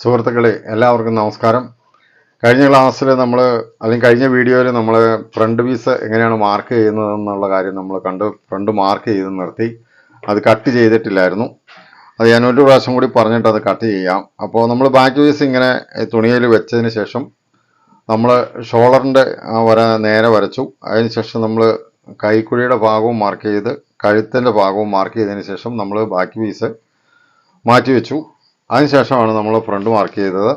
സുഹൃത്തുക്കളെ എല്ലാവർക്കും നമസ്കാരം. കഴിഞ്ഞ ക്ലാസ്സിൽ അല്ലെങ്കിൽ കഴിഞ്ഞ വീഡിയോയിൽ നമ്മൾ ഫ്രണ്ട് പീസ് എങ്ങനെയാണ് മാർക്ക് ചെയ്യുന്നതെന്നുള്ള കാര്യം നമ്മൾ കണ്ട് ഫ്രണ്ട് മാർക്ക് ചെയ്ത് നിർത്തി. അത് കട്ട് ചെയ്തിട്ടില്ലായിരുന്നു. അത് ഞാൻ ഒരു പ്രാവശ്യം കൂടി പറഞ്ഞിട്ട് അത് കട്ട് ചെയ്യാം. അപ്പോൾ നമ്മൾ ബാക്ക് പീസ് ഇങ്ങനെ തുണിയിൽ വെച്ചതിന് ശേഷം നമ്മൾ ഷോളറിൻ്റെ വര നേരെ വരച്ചു. അതിനുശേഷം നമ്മൾ കൈക്കുഴിയുടെ ഭാഗവും മാർക്ക് ചെയ്ത് കഴുത്തിൻ്റെ ഭാഗവും മാർക്ക് ചെയ്തതിന് ശേഷം നമ്മൾ ബാക്ക് പീസ് മാറ്റി വെച്ചു. അതിനുശേഷമാണ് നമ്മൾ ഫ്രണ്ട് മാർക്ക് ചെയ്തത്.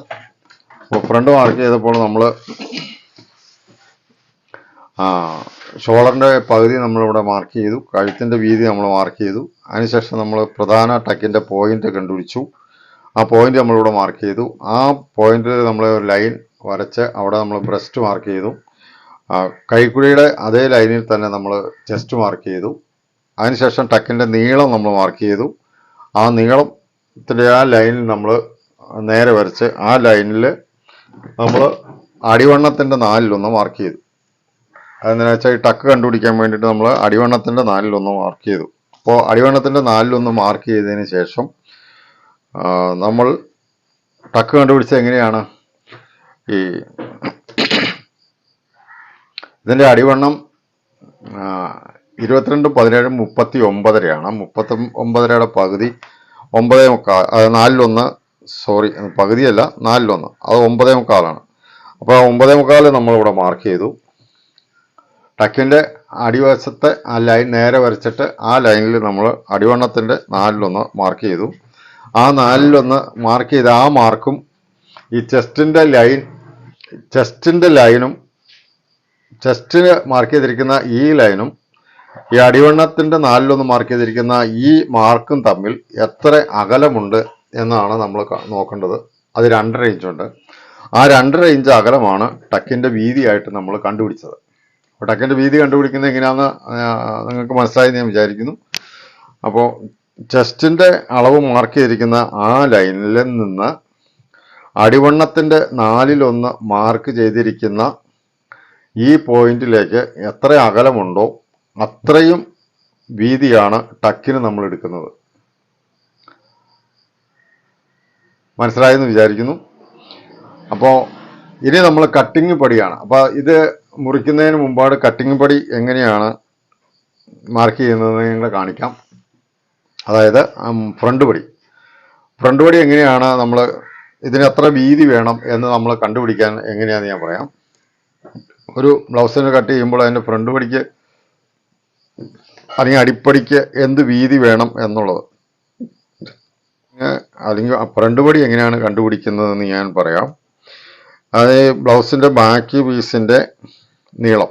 അപ്പോൾ ഫ്രണ്ട് മാർക്ക് ചെയ്തപ്പോൾ നമ്മൾ ഷോളറിൻ്റെ പകുതി നമ്മളിവിടെ മാർക്ക് ചെയ്തു, കഴുത്തിൻ്റെ വീതി നമ്മൾ മാർക്ക് ചെയ്തു. അതിനുശേഷം നമ്മൾ പ്രധാന ടക്കിൻ്റെ പോയിന്റ് കണ്ടുപിടിച്ചു. ആ പോയിന്റ് നമ്മളിവിടെ മാർക്ക് ചെയ്തു. ആ പോയിന്റിൽ നമ്മൾ ഒരു ലൈൻ വരച്ച് അവിടെ നമ്മൾ ബ്രസ്റ്റ് മാർക്ക് ചെയ്തു. കൈക്കുഴിയുടെ അതേ ലൈനിൽ തന്നെ നമ്മൾ ചെസ്റ്റ് മാർക്ക് ചെയ്തു. അതിനുശേഷം ടക്കിൻ്റെ നീളം നമ്മൾ മാർക്ക് ചെയ്തു. ആ നീളത്തിൻ്റെ ആ ലൈനിൽ നമ്മൾ നേരെ വരച്ച് ആ ലൈനിൽ നമ്മൾ അടിവണ്ണത്തിൻ്റെ 4/1 മാർക്ക് ചെയ്തു. അതെന്താണെന്ന് വെച്ചാൽ ഈ ടക്ക് കണ്ടുപിടിക്കാൻ വേണ്ടിയിട്ട് നമ്മൾ അടിവണ്ണത്തിൻ്റെ 4/1 മാർക്ക് ചെയ്തു. അപ്പോൾ അടിവണ്ണത്തിൻ്റെ 4/1 മാർക്ക് ചെയ്തതിന് ശേഷം നമ്മൾ ടക്ക് കണ്ടുപിടിച്ചത് എങ്ങനെയാണ്? ഈ ഇതിൻ്റെ അടിവണ്ണം 22, 17, 39 39യുടെ പകുതി 9.25, അത് 4/1, സോറി പകുതിയല്ല 4/1, അത് 9.25. അപ്പോൾ 9.25 നമ്മളിവിടെ മാർക്ക് ചെയ്തു. ടക്കിൻ്റെ അടിവശത്തെ ആ ലൈൻ നേരെ വരച്ചിട്ട് ആ ലൈനിൽ നമ്മൾ അടിവണ്ണത്തിൻ്റെ 4/1 മാർക്ക് ചെയ്തു. ആ 4/1 മാർക്ക് ചെയ്ത ആ മാർക്കും ഈ ചെസ്റ്റിൻ്റെ ലൈനും ചെസ്റ്റിന് മാർക്ക് ചെയ്തിരിക്കുന്ന ഈ ലൈനും ഈ അടിവണ്ണത്തിൻ്റെ 4/1 മാർക്ക് ചെയ്തിരിക്കുന്ന ഈ മാർക്കും തമ്മിൽ എത്ര അകലമുണ്ട് എന്നാണ് നമ്മൾ നോക്കേണ്ടത്. അത് 2.5 ഇഞ്ചുണ്ട്. ആ 2.5 ഇഞ്ച് അകലമാണ് ടക്കിൻ്റെ വീതിയായിട്ട് നമ്മൾ കണ്ടുപിടിച്ചത്. അപ്പോൾ ടക്കിൻ്റെ വീതി കണ്ടുപിടിക്കുന്നത് എങ്ങനെയാണെന്ന് നിങ്ങൾക്ക് മനസ്സിലായി ഞാൻ വിചാരിക്കുന്നു. അപ്പോൾ ചെസ്റ്റിൻ്റെ അളവ് മാർക്ക് ചെയ്തിരിക്കുന്ന ആ ലൈനിൽ നിന്ന് അടിവണ്ണത്തിൻ്റെ 4/1 മാർക്ക് ചെയ്തിരിക്കുന്ന ഈ പോയിന്റിലേക്ക് എത്ര അകലമുണ്ടോ അത്രയും വീതിയാണ് ടക്കിന് നമ്മൾ എടുക്കുന്നത്. മനസ്സിലായെന്ന് വിചാരിക്കുന്നു. അപ്പോൾ ഇനി നമ്മൾ കട്ടിങ് പടിയാണ്. അപ്പോൾ ഇത് മുറിക്കുന്നതിന് മുമ്പാട് കട്ടിങ് പടി എങ്ങനെയാണ് മാർക്ക് ചെയ്യുന്നതെന്ന് ഞങ്ങൾ കാണിക്കാം. അതായത് ഫ്രണ്ട് പടി എങ്ങനെയാണ് നമ്മൾ ഇതിന് എത്ര വീതി വേണം എന്ന് നമ്മൾ കണ്ടുപിടിക്കാൻ എങ്ങനെയാണെന്ന് ഞാൻ പറയാം. ഒരു ബ്ലൗസിന് കട്ട് ചെയ്യുമ്പോൾ അതിൻ്റെ ഫ്രണ്ട് പടിക്ക് അല്ലെങ്കിൽ അടിപ്പടിക്ക് എന്ത് വീതി വേണം എന്നുള്ളത്, അല്ലെങ്കിൽ ഫ്രണ്ട് പടി എങ്ങനെയാണ് കണ്ടുപിടിക്കുന്നതെന്ന് ഞാൻ പറയാം. അത് ബ്ലൗസിൻ്റെ ബാക്ക് പീസിൻ്റെ നീളം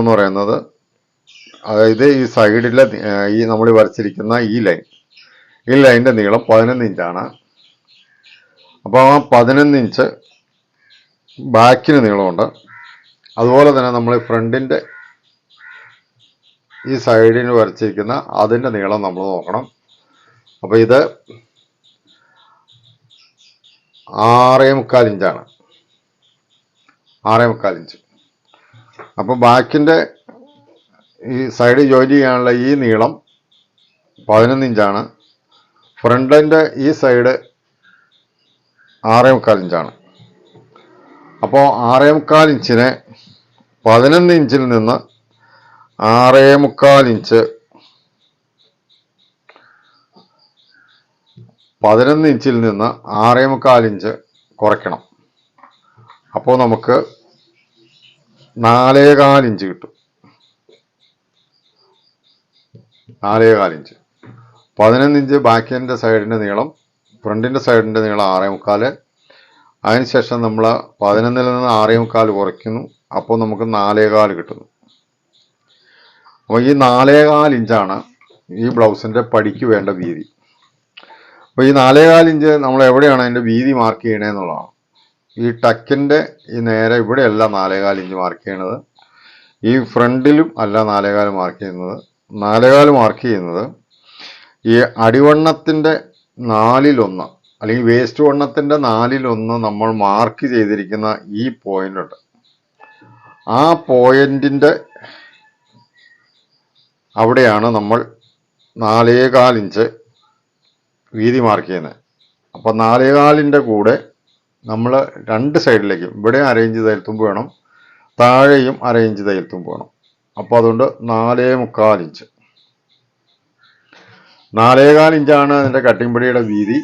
എന്ന് പറയുന്നത്, അതായത് ഈ സൈഡിലെ ഈ നമ്മൾ വരച്ചിരിക്കുന്ന ഈ ലൈനിൻ്റെ നീളം 11 ഇഞ്ചാണ്. അപ്പോൾ ആ 11 ഇഞ്ച് ബാക്കിന് നീളമുണ്ട്. അതുപോലെ തന്നെ നമ്മൾ ഫ്രണ്ടിൻ്റെ ഈ സൈഡിന് വരച്ചിരിക്കുന്ന അതിൻ്റെ നീളം നമ്മൾ നോക്കണം. അപ്പോൾ ഇത് 6.25 ഇഞ്ചാണ്. 6.25 ഇഞ്ച്. അപ്പോൾ ബാക്കിൻ്റെ ഈ സൈഡ് ജോയിൻ ചെയ്യാനുള്ള ഈ നീളം 11 ഇഞ്ചാണ്. ഫ്രണ്ടിൻ്റെ ഈ സൈഡ് 6.25 ഇഞ്ചാണ്. അപ്പോൾ 6.25 ഇഞ്ചിനെ 11 ഇഞ്ചിൽ നിന്ന് 6.25 ഇഞ്ച് 11 ഇഞ്ചിൽ നിന്ന് 6.25 ഇഞ്ച് കുറയ്ക്കണം. അപ്പോൾ നമുക്ക് 4.25 ഇഞ്ച് കിട്ടും. 4.25 ഇഞ്ച്. 11 ഇഞ്ച് ബാക്കിൻ്റെ സൈഡിൻ്റെ നീളം, ഫ്രണ്ടിൻ്റെ സൈഡിൻ്റെ നീളം 6.25. അതിനുശേഷം നമ്മൾ 11-ൽ നിന്ന് 6.25 കുറയ്ക്കുന്നു. അപ്പോൾ നമുക്ക് 4.25 കിട്ടുന്നു. അപ്പോൾ ഈ 4.25 ഇഞ്ചാണ് ഈ ബ്ലൗസിൻ്റെ പടിക്ക് വേണ്ട വീതി. അപ്പോൾ ഈ 4.25 ഇഞ്ച് നമ്മൾ എവിടെയാണ് അതിൻ്റെ വീതി മാർക്ക് ചെയ്യണമെന്നുള്ളതാണ്. ഈ ടക്കിൻ്റെ ഈ നേരെ ഇവിടെയല്ല 4.25 ഇഞ്ച് മാർക്ക് ചെയ്യണത്. ഈ ഫ്രണ്ടിലും അല്ല 4.25 മാർക്ക് ചെയ്യുന്നത്. 4.25 മാർക്ക് ചെയ്യുന്നത് ഈ അടിവണ്ണത്തിൻ്റെ 4/1 അല്ലെങ്കിൽ വേസ്റ്റ് വണ്ണത്തിൻ്റെ 4/1 നമ്മൾ മാർക്ക് ചെയ്തിരിക്കുന്ന ഈ പോയിന്റ് ഉണ്ട്. ആ പോയിന്റിൻ്റെ അവിടെയാണ് നമ്മൾ 4.25 ഇഞ്ച് വീതി മാർക്ക് ചെയ്യുന്നത്. അപ്പോൾ 4.25 കൂടെ നമ്മൾ രണ്ട് സൈഡിലേക്കും ഇവിടെ അരയിഞ്ച് തയ്യൽത്തുമ്പ് വേണം, താഴെയും അരയിഞ്ച് തയ്യൽത്തുമ്പ് വേണം. അപ്പോൾ അതുകൊണ്ട് 4.25 ഇഞ്ച്. 4.25 ഇഞ്ചാണ് അതിൻ്റെ കട്ടിംഗ് പടിയുടെ വീതി,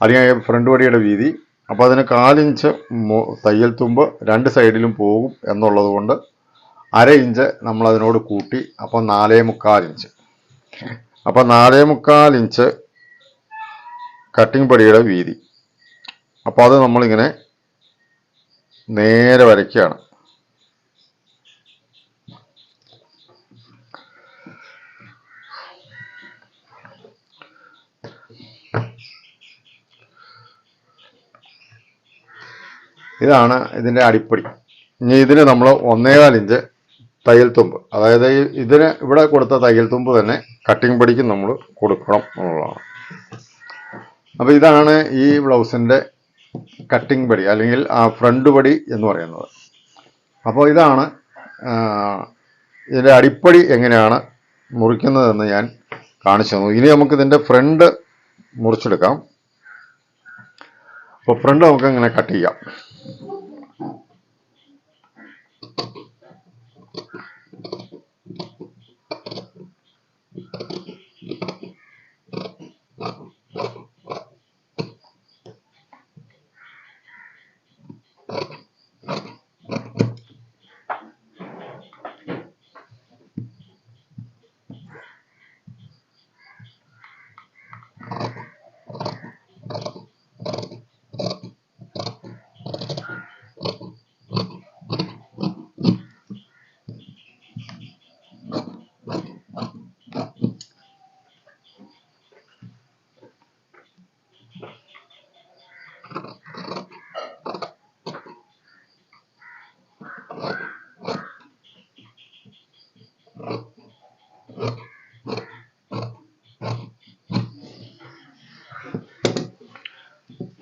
അല്ലെങ്കിൽ ഫ്രണ്ട് പടിയുടെ വീതി. അപ്പോൾ അതിന് 4 ഇഞ്ച് തയ്യൽ തുമ്പ് രണ്ട് സൈഡിലും പോകും എന്നുള്ളത് കൊണ്ട് അര ഇഞ്ച് നമ്മൾ അതിനോട് കൂട്ടി. അപ്പോൾ 4.25 ഇഞ്ച്. അപ്പോൾ 4.25 ഇഞ്ച് കട്ടിംഗ് പടിയുടെ വീതി. അപ്പോൾ അത് നമ്മളിങ്ങനെ നേരെ വരയ്ക്കുകയാണ്. ഇതാണ് ഇതിൻ്റെ അടിപ്പടി. ഇനി ഇതിന് നമ്മൾ 1.25 ഇഞ്ച് തയ്യൽ തുമ്പ്, അതായത് ഇതിന് ഇവിടെ കൊടുത്ത തയ്യൽ തുമ്പ് തന്നെ കട്ടിംഗ് പടിക്ക് നമ്മൾ കൊടുക്കണം എന്നുള്ളതാണ്. അപ്പോൾ ഇതാണ് ഈ ബ്ലൗസിൻ്റെ കട്ടിംഗ് പടി, അല്ലെങ്കിൽ ഫ്രണ്ട് പടി എന്ന് പറയുന്നത്. അപ്പോൾ ഇതാണ് ഇതിൻ്റെ അടിപ്പടി എങ്ങനെയാണ് മുറിക്കുന്നതെന്ന് ഞാൻ കാണിച്ചു തന്നു. ഇനി നമുക്ക് ഇതിൻ്റെ ഫ്രണ്ട് മുറിച്ചെടുക്കാം. അപ്പോൾ ഫ്രണ്ട് നമുക്ക് ഇങ്ങനെ കട്ട് ചെയ്യാം.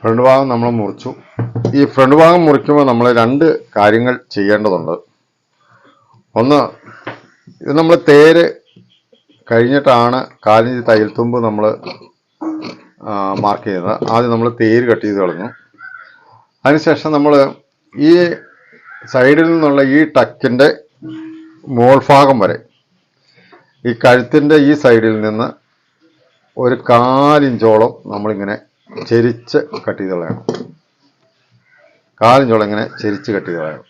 ഫ്രണ്ട് ഭാഗം നമ്മൾ മുറിച്ചു. ഈ ഫ്രണ്ട് ഭാഗം മുറിക്കുമ്പോൾ നമ്മൾ രണ്ട് കാര്യങ്ങൾ ചെയ്യേണ്ടതുണ്ട്. ഒന്ന്, ഇത് നമ്മൾ തേര് കഴിഞ്ഞിട്ടാണ് 4 ഇഞ്ച് തയ്യൽ തുമ്പ് നമ്മൾ മാർക്ക് ചെയ്യുന്നത്. ആദ്യം നമ്മൾ തേര് കട്ട് ചെയ്ത് കളഞ്ഞു. അതിനുശേഷം നമ്മൾ ഈ സൈഡിൽ നിന്നുള്ള ഈ ടക്കിൻ്റെ മോൾഭാഗം വരെ, ഈ കഴുത്തിൻ്റെ ഈ സൈഡിൽ നിന്ന് ഒരു 4 ഇഞ്ചോളം നമ്മളിങ്ങനെ ചെരിച്ച് കട്ട് ചെയ്ത് കളയണം. 4 ഇഞ്ചോളം ഇങ്ങനെ ചെരിച്ച് കട്ട് ചെയ്ത് കളയണം.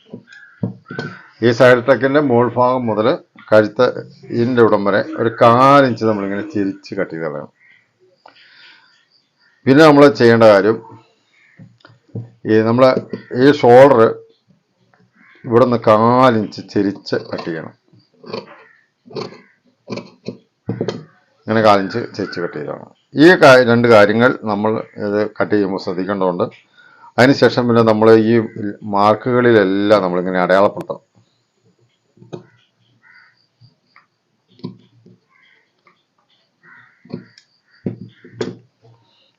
ഈ സൈഡ് ടക്കിൻ്റെ മോൾഭാഗം മുതൽ കഴുത്ത് ഇതിൻ്റെ ഇവിടം വരെ ഒരു 4 ഇഞ്ച് നമ്മളിങ്ങനെ ചെരിച്ച് കട്ട് ചെയ്ത് കളയണം. പിന്നെ നമ്മൾ ചെയ്യേണ്ട കാര്യം, നമ്മൾ ഈ ഷോൾഡർ ഇവിടെ നിന്ന് 4 ഇഞ്ച് ചെരിച്ച് കട്ട് ചെയ്യണം. ഇങ്ങനെ 4 ഇഞ്ച് ചെരിച്ച് കട്ട് ചെയ്താണ്. ഈ രണ്ട് കാര്യങ്ങൾ നമ്മൾ ഇത് കട്ട് ചെയ്യുമ്പോൾ ശ്രദ്ധിക്കേണ്ടതുണ്ട്. അതിനുശേഷം പിന്നെ നമ്മൾ ഈ മാർക്കുകളിലെല്ലാം നമ്മളിങ്ങനെ അടയാളപ്പെടുത്തണം.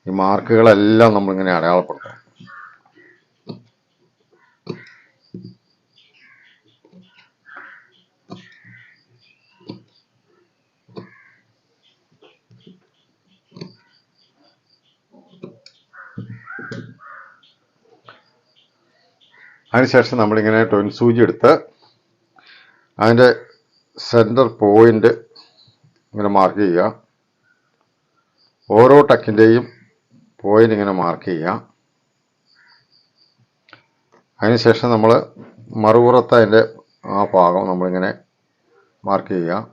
ഈ മാർക്കുകളെല്ലാം നമ്മളിങ്ങനെ അടയാളപ്പെടുത്തണം. അതിനുശേഷം നമ്മളിങ്ങനെ ട്വിൻ സൂചി എടുത്ത് അതിൻ്റെ സെൻറ്റർ പോയിന്റ് ഇങ്ങനെ മാർക്ക് ചെയ്യുക. ഓരോ ടക്കിൻ്റെയും പോയിന്റ് ഇങ്ങനെ മാർക്ക് ചെയ്യുക. അതിനുശേഷം നമ്മൾ മറുപുറത്ത് അതിൻ്റെ ആ ഭാഗം നമ്മളിങ്ങനെ മാർക്ക് ചെയ്യുക.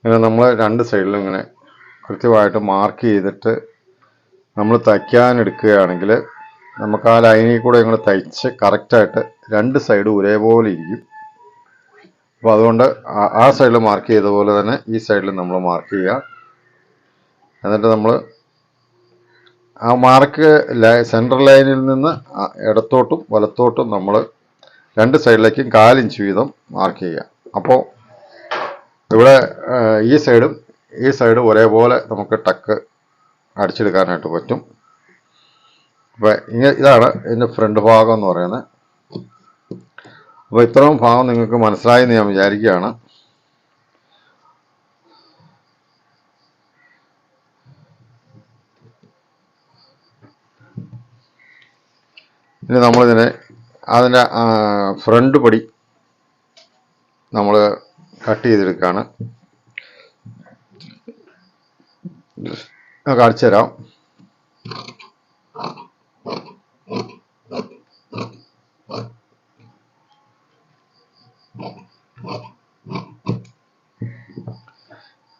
ഇങ്ങനെ നമ്മൾ രണ്ട് സൈഡിലും ഇങ്ങനെ കൃത്യമായിട്ട് മാർക്ക് ചെയ്തിട്ട് നമ്മൾ തയ്ക്കാനെടുക്കുകയാണെങ്കിൽ നമുക്ക് ആ ലൈനിൽ കൂടെ ഇങ്ങനെ തയ്ച്ച് കറക്റ്റായിട്ട് രണ്ട് സൈഡും ഒരേപോലെ ഇരിക്കും. അപ്പോൾ അതുകൊണ്ട് ആ സൈഡിൽ മാർക്ക് ചെയ്ത പോലെ തന്നെ ഈ സൈഡിൽ നമ്മൾ മാർക്ക് ചെയ്യുക. എന്നിട്ട് നമ്മൾ ആ മാർക്ക് സെൻട്രൽ ലൈനിൽ നിന്ന് ഇടത്തോട്ടും വലത്തോട്ടും നമ്മൾ രണ്ട് സൈഡിലേക്കും 4 ഇഞ്ച് വീതം മാർക്ക് ചെയ്യുക. അപ്പോൾ ഇവിടെ ഈ സൈഡും ഒരേപോലെ നമുക്ക് ടക്ക് അടിച്ചെടുക്കാനായിട്ട് പറ്റും. അപ്പോൾ ഇതാണ് ഇതിൻ്റെ ഫ്രണ്ട് ഭാഗം എന്ന് പറയുന്നത്. അപ്പോൾ ഇത്രയും ഭാഗം നിങ്ങൾക്ക് മനസ്സിലായി എന്ന് ഞാൻ വിചാരിക്കുകയാണ്. ഇനി നമ്മളിതിനെ അതിൻ്റെ ഫ്രണ്ട് പടി നമ്മൾ കട്ട് ചെയ്തെടുക്കുകയാണ്. കാണിച്ചു തരാം.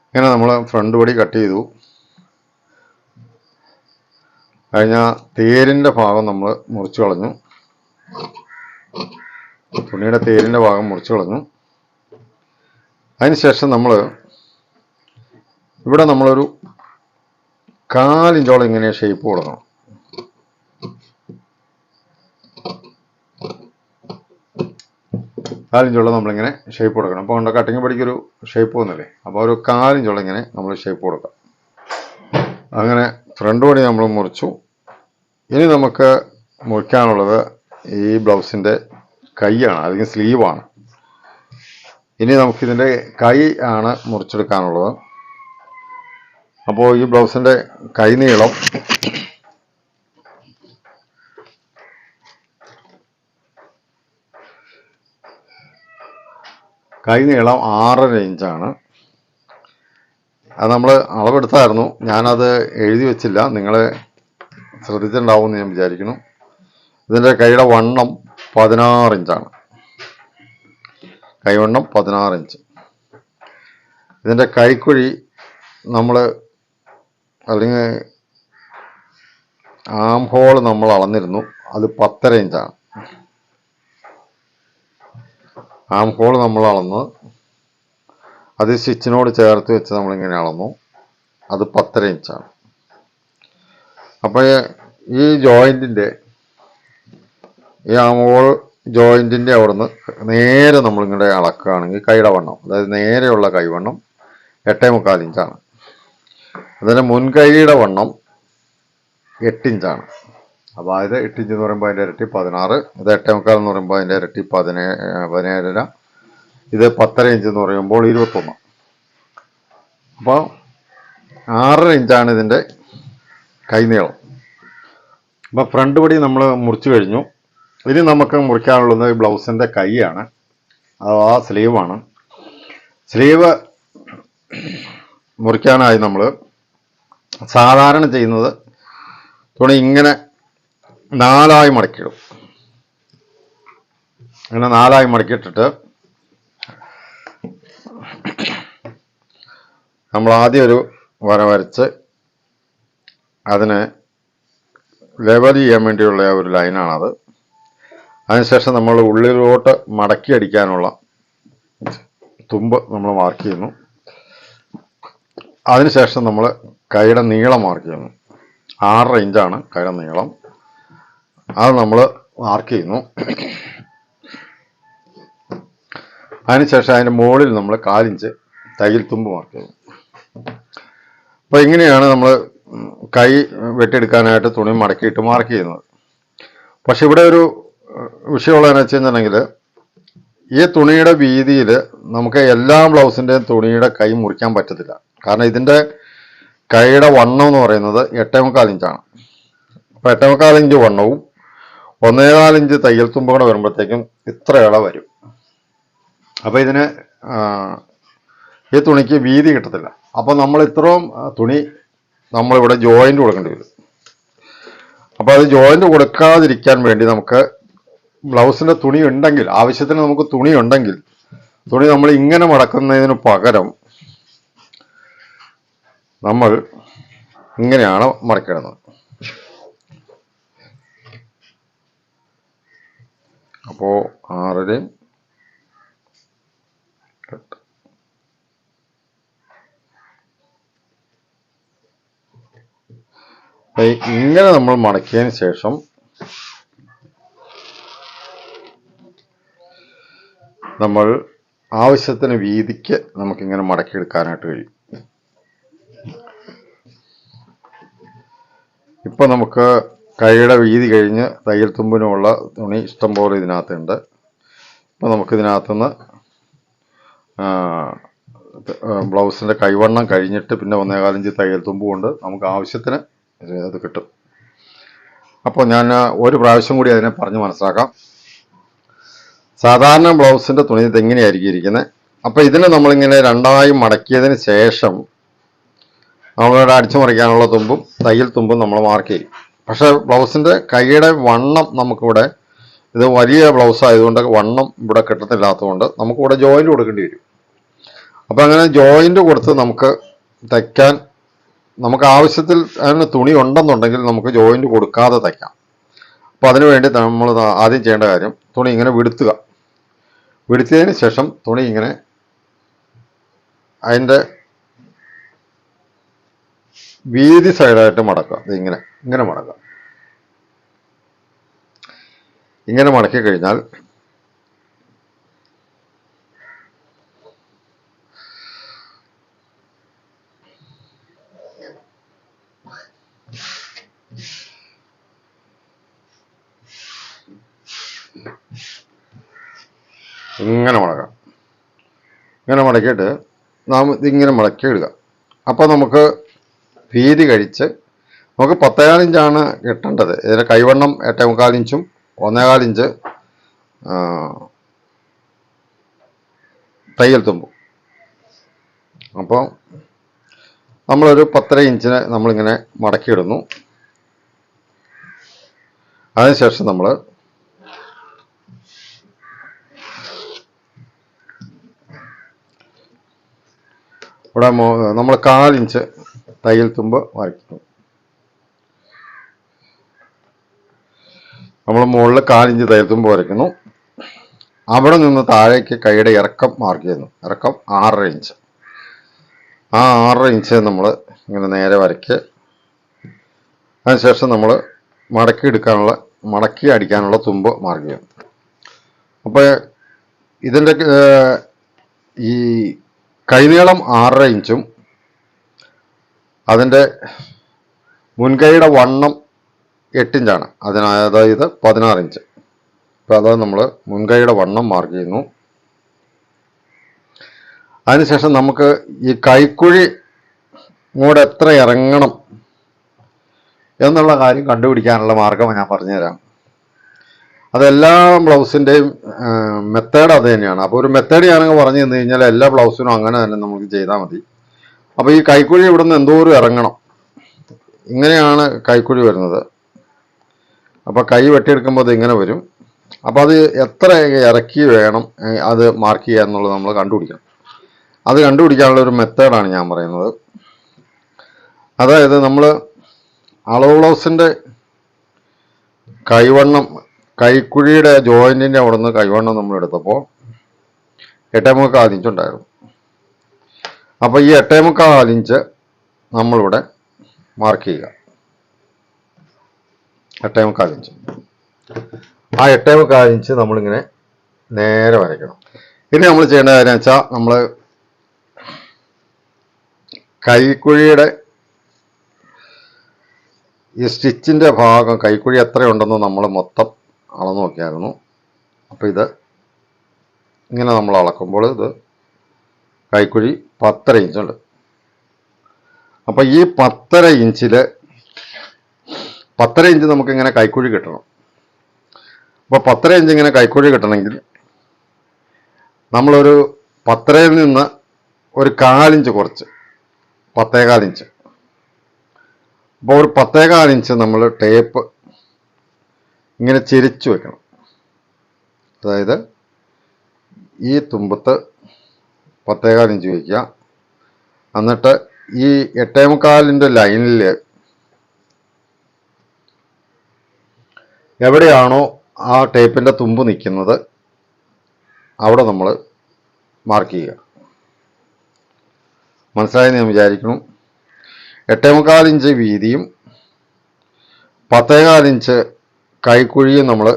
ഇങ്ങനെ നമ്മൾ ഫ്രണ്ട് പടി കട്ട് ചെയ്തു കഴിഞ്ഞാൽ തേരിൻ്റെ ഭാഗം നമ്മൾ മുറിച്ചു കളഞ്ഞു. തുണിയുടെ തേരിൻ്റെ ഭാഗം മുറിച്ചു കളഞ്ഞു. അതിനുശേഷം നമ്മൾ ഇവിടെ നമ്മളൊരു 4 ഇഞ്ചോളം ഇങ്ങനെ ഷേപ്പ് കൊടുക്കണം. കാലിഞ്ചോളം നമ്മളിങ്ങനെ ഷേപ്പ് കൊടുക്കണം. അപ്പോൾ കൊണ്ട് കട്ടിങ് പടിക്കൊരു ഷേപ്പ് വന്നില്ലേ, അപ്പോൾ ഒരു 4 ഇഞ്ചോളം ഇങ്ങനെ നമ്മൾ ഷേപ്പ് കൊടുക്കാം. അങ്ങനെ ഫ്രണ്ട് പടി നമ്മൾ മുറിച്ചു. ഇനി നമുക്ക് മുറിക്കാനുള്ളത് ഈ ബ്ലൗസിൻ്റെ കൈയാണ്, അല്ലെങ്കിൽ സ്ലീവാണ്. ഇനി നമുക്കിതിൻ്റെ കൈ ആണ് മുറിച്ചെടുക്കാനുള്ളത്. അപ്പോൾ ഈ ബ്ലൗസിൻ്റെ കൈ നീളം കൈ നീളം 6.5 ഇഞ്ചാണ്. അത് നമ്മൾ അളവെടുത്തായിരുന്നു, ഞാനത് എഴുതി വെച്ചില്ല, നിങ്ങൾ ശ്രദ്ധിച്ചിട്ടുണ്ടാവുമെന്ന് ഞാൻ വിചാരിക്കുന്നു. ഇതിൻ്റെ കൈയുടെ വണ്ണം 16 ഇഞ്ചാണ്. കൈവണ്ണം 16 ഇഞ്ച്. ഇതിൻ്റെ കൈക്കുഴി നമ്മൾ അല്ലെങ്കിൽ ആം ഹോൾ നമ്മൾ അളന്നിരുന്നു, അത് 10.5 ഇഞ്ചാണ്. ആം ഹോൾ നമ്മൾ അളന്ന് അത് സ്റ്റിച്ചിനോട് ചേർത്ത് വെച്ച് നമ്മളിങ്ങനെ അളന്നു, അത് 10.5 ഇഞ്ചാണ്. അപ്പോൾ ഈ ജോയിൻറ്റിൻ്റെ ഈ ആം ഹോൾ ജോയിൻറ്റിൻ്റെ അവിടുന്ന് നേരെ നമ്മളിങ്ങനെ അളക്കുകയാണെങ്കിൽ കൈയുടെ വണ്ണം, അതായത് നേരെയുള്ള കൈവണ്ണം 8.25 ഇഞ്ചാണ്. അതിൻ്റെ മുൻകൈയുടെ വണ്ണം 8 ഇഞ്ചാണ്. അപ്പോൾ അത് 8 ഇഞ്ച് എന്ന് പറയുമ്പോൾ അതിൻ്റെ ഇരട്ടി 16, ഇത് 8.25 എന്ന് പറയുമ്പോൾ അതിൻ്റെ ഇരട്ടി 17.5, ഇത് 10.5 ഇഞ്ച് എന്ന് പറയുമ്പോൾ 21. അപ്പോൾ 6.5 ഇഞ്ചാണ് ഇതിൻ്റെ കൈനീളം. അപ്പോൾ ഫ്രണ്ട് പടി നമ്മൾ മുറിച്ച് കഴിഞ്ഞു. ഇനി നമുക്ക് മുറിക്കാനുള്ളത് ഈ ബ്ലൗസിൻ്റെ കൈയാണ്, അഥവാ സ്ലീവാണ്. സ്ലീവ് മുറിക്കാനായി നമ്മൾ സാധാരണ ചെയ്യുന്നത് തുണി ഇങ്ങനെ 4ആയി മടക്കിയിടും. ഇങ്ങനെ 4ആയി മടക്കിയിട്ടിട്ട് നമ്മൾ ആദ്യം ഒരു വര വരച്ച് അതിനെ ലെവൽ ചെയ്യാൻ വേണ്ടിയുള്ള ഒരു ലൈനാണത്. അതിനുശേഷം നമ്മൾ ഉള്ളിലോട്ട് മടക്കി അടിക്കാനുള്ള തുമ്പ് നമ്മൾ മാർക്ക് ചെയ്യുന്നു. അതിനുശേഷം നമ്മൾ കൈയുടെ നീളം മാർക്ക് ചെയ്യുന്നു. 6.5 ഇഞ്ചാണ് കൈയുടെ നീളം, അത് നമ്മൾ മാർക്ക് ചെയ്യുന്നു. അതിനുശേഷം അതിൻ്റെ മുകളിൽ നമ്മൾ 4 ഇഞ്ച് തയ്യൽ തുമ്പ് മാർക്ക് ചെയ്യുന്നു. അപ്പോൾ ഇങ്ങനെയാണ് നമ്മൾ കൈ വെട്ടിയെടുക്കാനായിട്ട് തുണി മടക്കിയിട്ട് മാർക്ക് ചെയ്യുന്നത്. പക്ഷെ ഇവിടെ ഒരു വിഷയമുള്ളതെന്ന് വെച്ച് കഴിഞ്ഞിട്ടുണ്ടെങ്കിൽ ഈ തുണിയുടെ വീതിയിൽ നമുക്ക് എല്ലാ ബ്ലൗസിൻ്റെയും തുണിയുടെ കൈ മുറിക്കാൻ പറ്റത്തില്ല. കാരണം ഇതിൻ്റെ കൈയുടെ വണ്ണം എന്ന് പറയുന്നത് 8.25 ഇഞ്ചാണ്. അപ്പോൾ 8.25 ഇഞ്ച് വണ്ണവും 1.25 ഇഞ്ച് തയ്യൽ തുമ്പും കൂടെ വരുമ്പോഴത്തേക്കും ഇത്ര ഇള വരും. അപ്പോൾ ഇതിന് ഈ തുണിക്ക് വീതി കിട്ടത്തില്ല. അപ്പോൾ നമ്മൾ ഇത്രയും തുണി നമ്മളിവിടെ ജോയിൻ്റ് കൊടുക്കേണ്ടി വരും. അപ്പോൾ അത് ജോയിൻ്റ് കൊടുക്കാതിരിക്കാൻ വേണ്ടി നമുക്ക് ബ്ലൗസിൻ്റെ തുണി ഉണ്ടെങ്കിൽ, ആവശ്യത്തിന് നമുക്ക് തുണി ഉണ്ടെങ്കിൽ, തുണി നമ്മൾ ഇങ്ങനെ മടക്കുന്നതിന് പകരം നമ്മൾ ഇങ്ങനെയാണ് മടക്കിടുന്നത്. അപ്പോൾ 6.5 ഇങ്ങനെ നമ്മൾ മടക്കിയതിന് ശേഷം നമ്മൾ ആവശ്യത്തിന് വീതിക്ക് നമുക്കിങ്ങനെ മടക്കിയെടുക്കാനായിട്ട് കഴിയും. ഇപ്പൊ നമുക്ക് കൈയുടെ വീതി കഴിഞ്ഞ് തയ്യൽ തുമ്പിനുള്ള തുണി ഇഷ്ടം പോലെ ഇതിനകത്തുണ്ട്. ഇപ്പൊ നമുക്കിതിനകത്തുനിന്ന് ബ്ലൗസിന്റെ കൈവണ്ണം കഴിഞ്ഞിട്ട് പിന്നെ 1.25 ഇഞ്ച് തയ്യൽ തുമ്പ് കൊണ്ട് നമുക്ക് ആവശ്യത്തിന് അത് കിട്ടും. അപ്പോൾ ഞാൻ ഒരു പ്രാവശ്യം കൂടി അതിനെ പറഞ്ഞ് മനസ്സിലാക്കാം. സാധാരണ ബ്ലൗസിന്റെ തുണി ഇതെങ്ങനെയായിരിക്കും ഇരിക്കുന്നത്. അപ്പോൾ ഇതിനെ നമ്മളിങ്ങനെ രണ്ടായി മടക്കിയതിന് ശേഷം നമ്മളിവിടെ അടിച്ചു മറിക്കാനുള്ള തുമ്പും തയ്യൽ തുമ്പും നമ്മൾ മാർക്ക് ചെയ്യും. പക്ഷെ ബ്ലൗസിന്റെ കൈയുടെ വണ്ണം നമുക്കിവിടെ, ഇത് വലിയ ബ്ലൗസ് ആയതുകൊണ്ട് വണ്ണം ഇവിടെ കിട്ടത്തില്ലാത്തതുകൊണ്ട് നമുക്കിവിടെ ജോയിന്റ് കൊടുക്കേണ്ടി വരും. അപ്പം അങ്ങനെ ജോയിന്റ് കൊടുത്ത് നമുക്ക് തയ്ക്കാൻ, നമുക്ക് ആവശ്യത്തിൽ അതിന് തുണി ഉണ്ടെന്നുണ്ടെങ്കിൽ നമുക്ക് ജോയിന്റ് കൊടുക്കാതെ തയ്ക്കാം. അപ്പോൾ അതിനു വേണ്ടി നമ്മൾ ആദ്യം ചെയ്യേണ്ട കാര്യം, തുണി ഇങ്ങനെ വിടുത്തുക. വിടുത്തിയതിന് ശേഷം തുണി ഇങ്ങനെ അതിൻ്റെ വീതി സൈഡായിട്ട് മടക്കുക. ഇങ്ങനെ മടക്കുക. ഇങ്ങനെ മടക്കി കഴിഞ്ഞാൽ ഇങ്ങനെ മടക്കാം. ഇങ്ങനെ മടക്കിയിട്ട് നാം ഇതിങ്ങനെ മടക്കി ഇടുക. അപ്പോൾ നമുക്ക് വീതി കഴിച്ച് നമുക്ക് 10.25 ഇഞ്ചാണ് കിട്ടേണ്ടത്. ഇതിൻ്റെ കൈവണ്ണം 8.25 ഇഞ്ചും 1.25 ഇഞ്ച് തയ്യൽ തുമ്പും. അപ്പോൾ നമ്മളൊരു 10.5 ഇഞ്ചിന് നമ്മളിങ്ങനെ മടക്കിയിടുന്നു. അതിനുശേഷം നമ്മൾ ഇവിടെ നമ്മൾ 1/4 ഇഞ്ച് തയ്യൽ തുമ്പ് വരയ്ക്കുന്നു. നമ്മൾ മുകളിൽ 1/4 ഇഞ്ച് തയ്യൽ തുമ്പ് വരയ്ക്കുന്നു. അവിടെ നിന്ന് താഴേക്ക് കൈയുടെ ഇറക്കം മാർക്ക് ചെയ്യുന്നു. ഇറക്കം 6.5 ഇഞ്ച്. ആ 6.5 ഇഞ്ച് നമ്മൾ ഇങ്ങനെ നേരെ വരയ്ക്ക്. അതിനുശേഷം നമ്മൾ മടക്കി അടിക്കാനുള്ള തുമ്പ് മാർക്ക് ചെയ്യും. അപ്പോൾ ഇതിൻ്റെ ഈ കൈനീളം 6.5 ഇഞ്ചും അതിൻ്റെ മുൻകൈയുടെ വണ്ണം 8 ഇഞ്ചാണ്. അതായത് 16 ഇഞ്ച്. അപ്പോൾ അത് നമ്മൾ മുൻകൈയുടെ വണ്ണം മാർക്ക് ചെയ്യുന്നു. അതിനുശേഷം നമുക്ക് ഈ കൈക്കുഴി ഇങ്ങോട്ട് എത്ര ഇറങ്ങണം എന്നുള്ള കാര്യം കണ്ടുപിടിക്കാനുള്ള മാർഗം ഞാൻ പറഞ്ഞുതരാം. അതെല്ലാ ബ്ലൗസിൻ്റെയും മെത്തേഡ് അത് തന്നെയാണ്. അപ്പോൾ ഒരു മെത്തേഡ് ഞാനങ്ങ് പറഞ്ഞു തന്നു കഴിഞ്ഞാൽ എല്ലാ ബ്ലൗസിനും അങ്ങനെ തന്നെ നമുക്ക് ചെയ്താൽ മതി. അപ്പോൾ ഈ കൈക്കുഴി ഇവിടെ നിന്ന് എന്തോരം ഇറങ്ങണം, ഇങ്ങനെയാണ് കൈക്കുഴി വരുന്നത്. അപ്പോൾ കൈ വെട്ടിയെടുക്കുമ്പോൾ അത് ഇങ്ങനെ വരും. അപ്പോൾ അത് എത്ര ഇറക്കി വേണം അത് മാർക്ക് ചെയ്യുക എന്നുള്ളത് നമ്മൾ കണ്ടുപിടിക്കണം. അത് കണ്ടുപിടിക്കാനുള്ള ഒരു മെത്തേഡാണ് ഞാൻ പറയുന്നത്. അതായത് നമ്മൾ അളവ് ബ്ലൗസിൻ്റെ കൈവണ്ണം, കൈക്കുഴിയുടെ ജോയിൻറ്റിൻ്റെ അവിടെ നിന്ന് കൈവണ്ണം നമ്മൾ എടുത്തപ്പോൾ 8.25 ഇഞ്ച് ഉണ്ടായിരുന്നു. അപ്പോൾ ഈ 8.25 ഇഞ്ച് നമ്മളിവിടെ മാർക്ക് ചെയ്യുക. 8.25 ഇഞ്ച്. ആ 8.25 ഇഞ്ച് നമ്മളിങ്ങനെ നേരെ വരയ്ക്കണം. ഇനി നമ്മൾ ചെയ്യേണ്ട കാര്യം വെച്ചാൽ നമ്മൾ കൈക്കുഴിയുടെ ഈ സ്റ്റിച്ചിൻ്റെ ഭാഗം, കൈക്കുഴി എത്രയുണ്ടെന്ന് നമ്മൾ മൊത്തം അളന്ന് നോക്കിയായിരുന്നു. അപ്പോൾ ഇത് ഇങ്ങനെ നമ്മൾ അളക്കുമ്പോൾ ഇത് കൈക്കുഴി 10.5 ഇഞ്ചുണ്ട്. അപ്പോൾ ഈ 10.5 ഇഞ്ചിൽ 10.5 ഇഞ്ച് നമുക്കിങ്ങനെ കൈക്കുഴി കിട്ടണം. അപ്പോൾ 10.5 ഇഞ്ച് ഇങ്ങനെ കൈക്കുഴി കിട്ടണമെങ്കിൽ നമ്മളൊരു 10.5 നിന്ന് ഒരു 1/4 ഇഞ്ച് കുറച്ച് 10.25 ഇഞ്ച്. അപ്പോൾ ഒരു 10.25 ഇഞ്ച് നമ്മൾ ടേപ്പ് ഇങ്ങനെ ചെരിച്ചു വെക്കണം. അതായത് ഈ തുമ്പത്ത് 10.25 ഇഞ്ച് വയ്ക്കുക. എന്നിട്ട് ഈ 8.25-ൻ്റെ ലൈനിൽ എവിടെയാണോ ആ ടേപ്പിൻ്റെ തുമ്പ് നിൽക്കുന്നത് അവിടെ നമ്മൾ മാർക്ക് ചെയ്യുക. മനസ്സിലായെന്ന് ഞാൻ വിചാരിക്കുന്നു. 8.25 ഇഞ്ച് വീതിയും 10.25 ഇഞ്ച് കൈക്കുഴിയും നമ്മൾ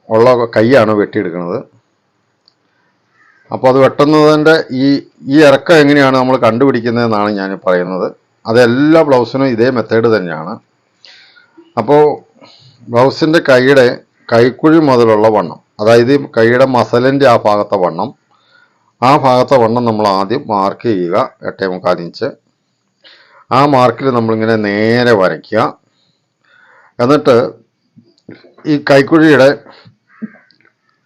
ഉള്ള കൈയാണ് വെട്ടിയെടുക്കുന്നത്. അപ്പോൾ അത് വെട്ടുന്നതിൻ്റെ ഈ ഇറക്കം എങ്ങനെയാണ് നമ്മൾ കണ്ടുപിടിക്കുന്നതെന്നാണ് ഞാൻ പറയുന്നത്. അത് എല്ലാ ബ്ലൗസിനും ഇതേ മെത്തേഡ് തന്നെയാണ്. അപ്പോൾ ബ്ലൗസിൻ്റെ കൈക്കുഴി മുതലുള്ള വണ്ണം, അതായത് കൈയുടെ മസലിൻ്റെ ആ ഭാഗത്തെ വണ്ണം നമ്മൾ ആദ്യം മാർക്ക് ചെയ്യുക. 8.25 ഇഞ്ച്. ആ മാർക്കിൽ നമ്മളിങ്ങനെ നേരെ വരയ്ക്കുക. എന്നിട്ട് ഈ കൈക്കുഴിയുടെ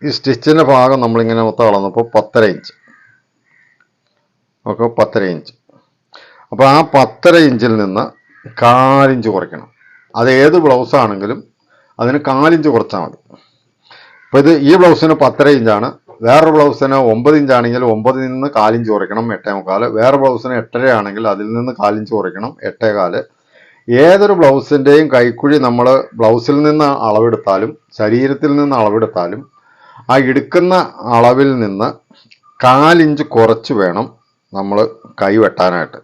ഈ സ്റ്റിച്ചിൻ്റെ ഭാഗം നമ്മളിങ്ങനെ മൊത്തം അളന്നപ്പോൾ 10.5 ഇഞ്ച്. Okay, 10.5 inch. അപ്പോൾ ആ 10.5 ഇഞ്ചിൽ നിന്ന് 1/4 ഇഞ്ച് കുറയ്ക്കണം. അത് ഏത് ബ്ലൗസ് ആണെങ്കിലും അതിന് 1/4 ഇഞ്ച് കുറച്ചാൽ മതി. അപ്പോൾ ഈ ബ്ലൗസിന് 10.5 ഇഞ്ചാണ്. വേറൊരു ബ്ലൗസിന് 9 ഇഞ്ചാണെങ്കിൽ 9 നിന്ന് 1/4 ഇഞ്ച് കുറയ്ക്കണം, 8.25. വേറെ ബ്ലൗസിന് 8.5 ആണെങ്കിൽ അതിൽ നിന്ന് 1/4 ഇഞ്ച് കുറയ്ക്കണം, 8.25. ഏതൊരു ബ്ലൗസിൻ്റെയും കൈക്കുഴി നമ്മൾ ബ്ലൗസിൽ നിന്ന് അളവെടുത്താലും ശരീരത്തിൽ നിന്ന് അളവെടുത്താലും ആ എടുക്കുന്ന അളവിൽ നിന്ന് 1/4 ഇഞ്ച് കുറച്ച് വേണം നമ്മൾ കൈ വെട്ടാനായിട്ട്.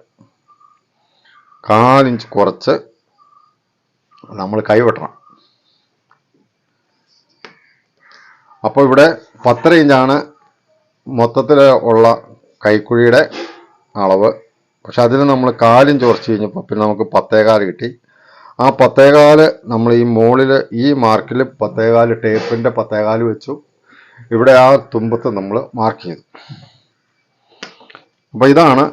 1/4 ഇഞ്ച് കുറച്ച് നമ്മൾ കൈ വെട്ടണം. അപ്പോൾ ഇവിടെ 10.5 ഇഞ്ചാണ് മൊത്തത്തിൽ ഉള്ള കൈക്കുഴിയുടെ അളവ്. പക്ഷെ അതിൽ നമ്മൾ 1/4 ഇഞ്ച് കുറച്ച് കഴിഞ്ഞപ്പോൾ പിന്നെ നമുക്ക് 10.25 കിട്ടി. ആ 10.25 നമ്മൾ ഈ മുകളിൽ ഈ മാർക്കിൽ 10.25 ടേപ്പിൻ്റെ 10.25 വെച്ചു. ഇവിടെ ആ തുമ്പത്ത് നമ്മൾ മാർക്ക് ചെയ്തു. അപ്പോൾ ഇതാണ്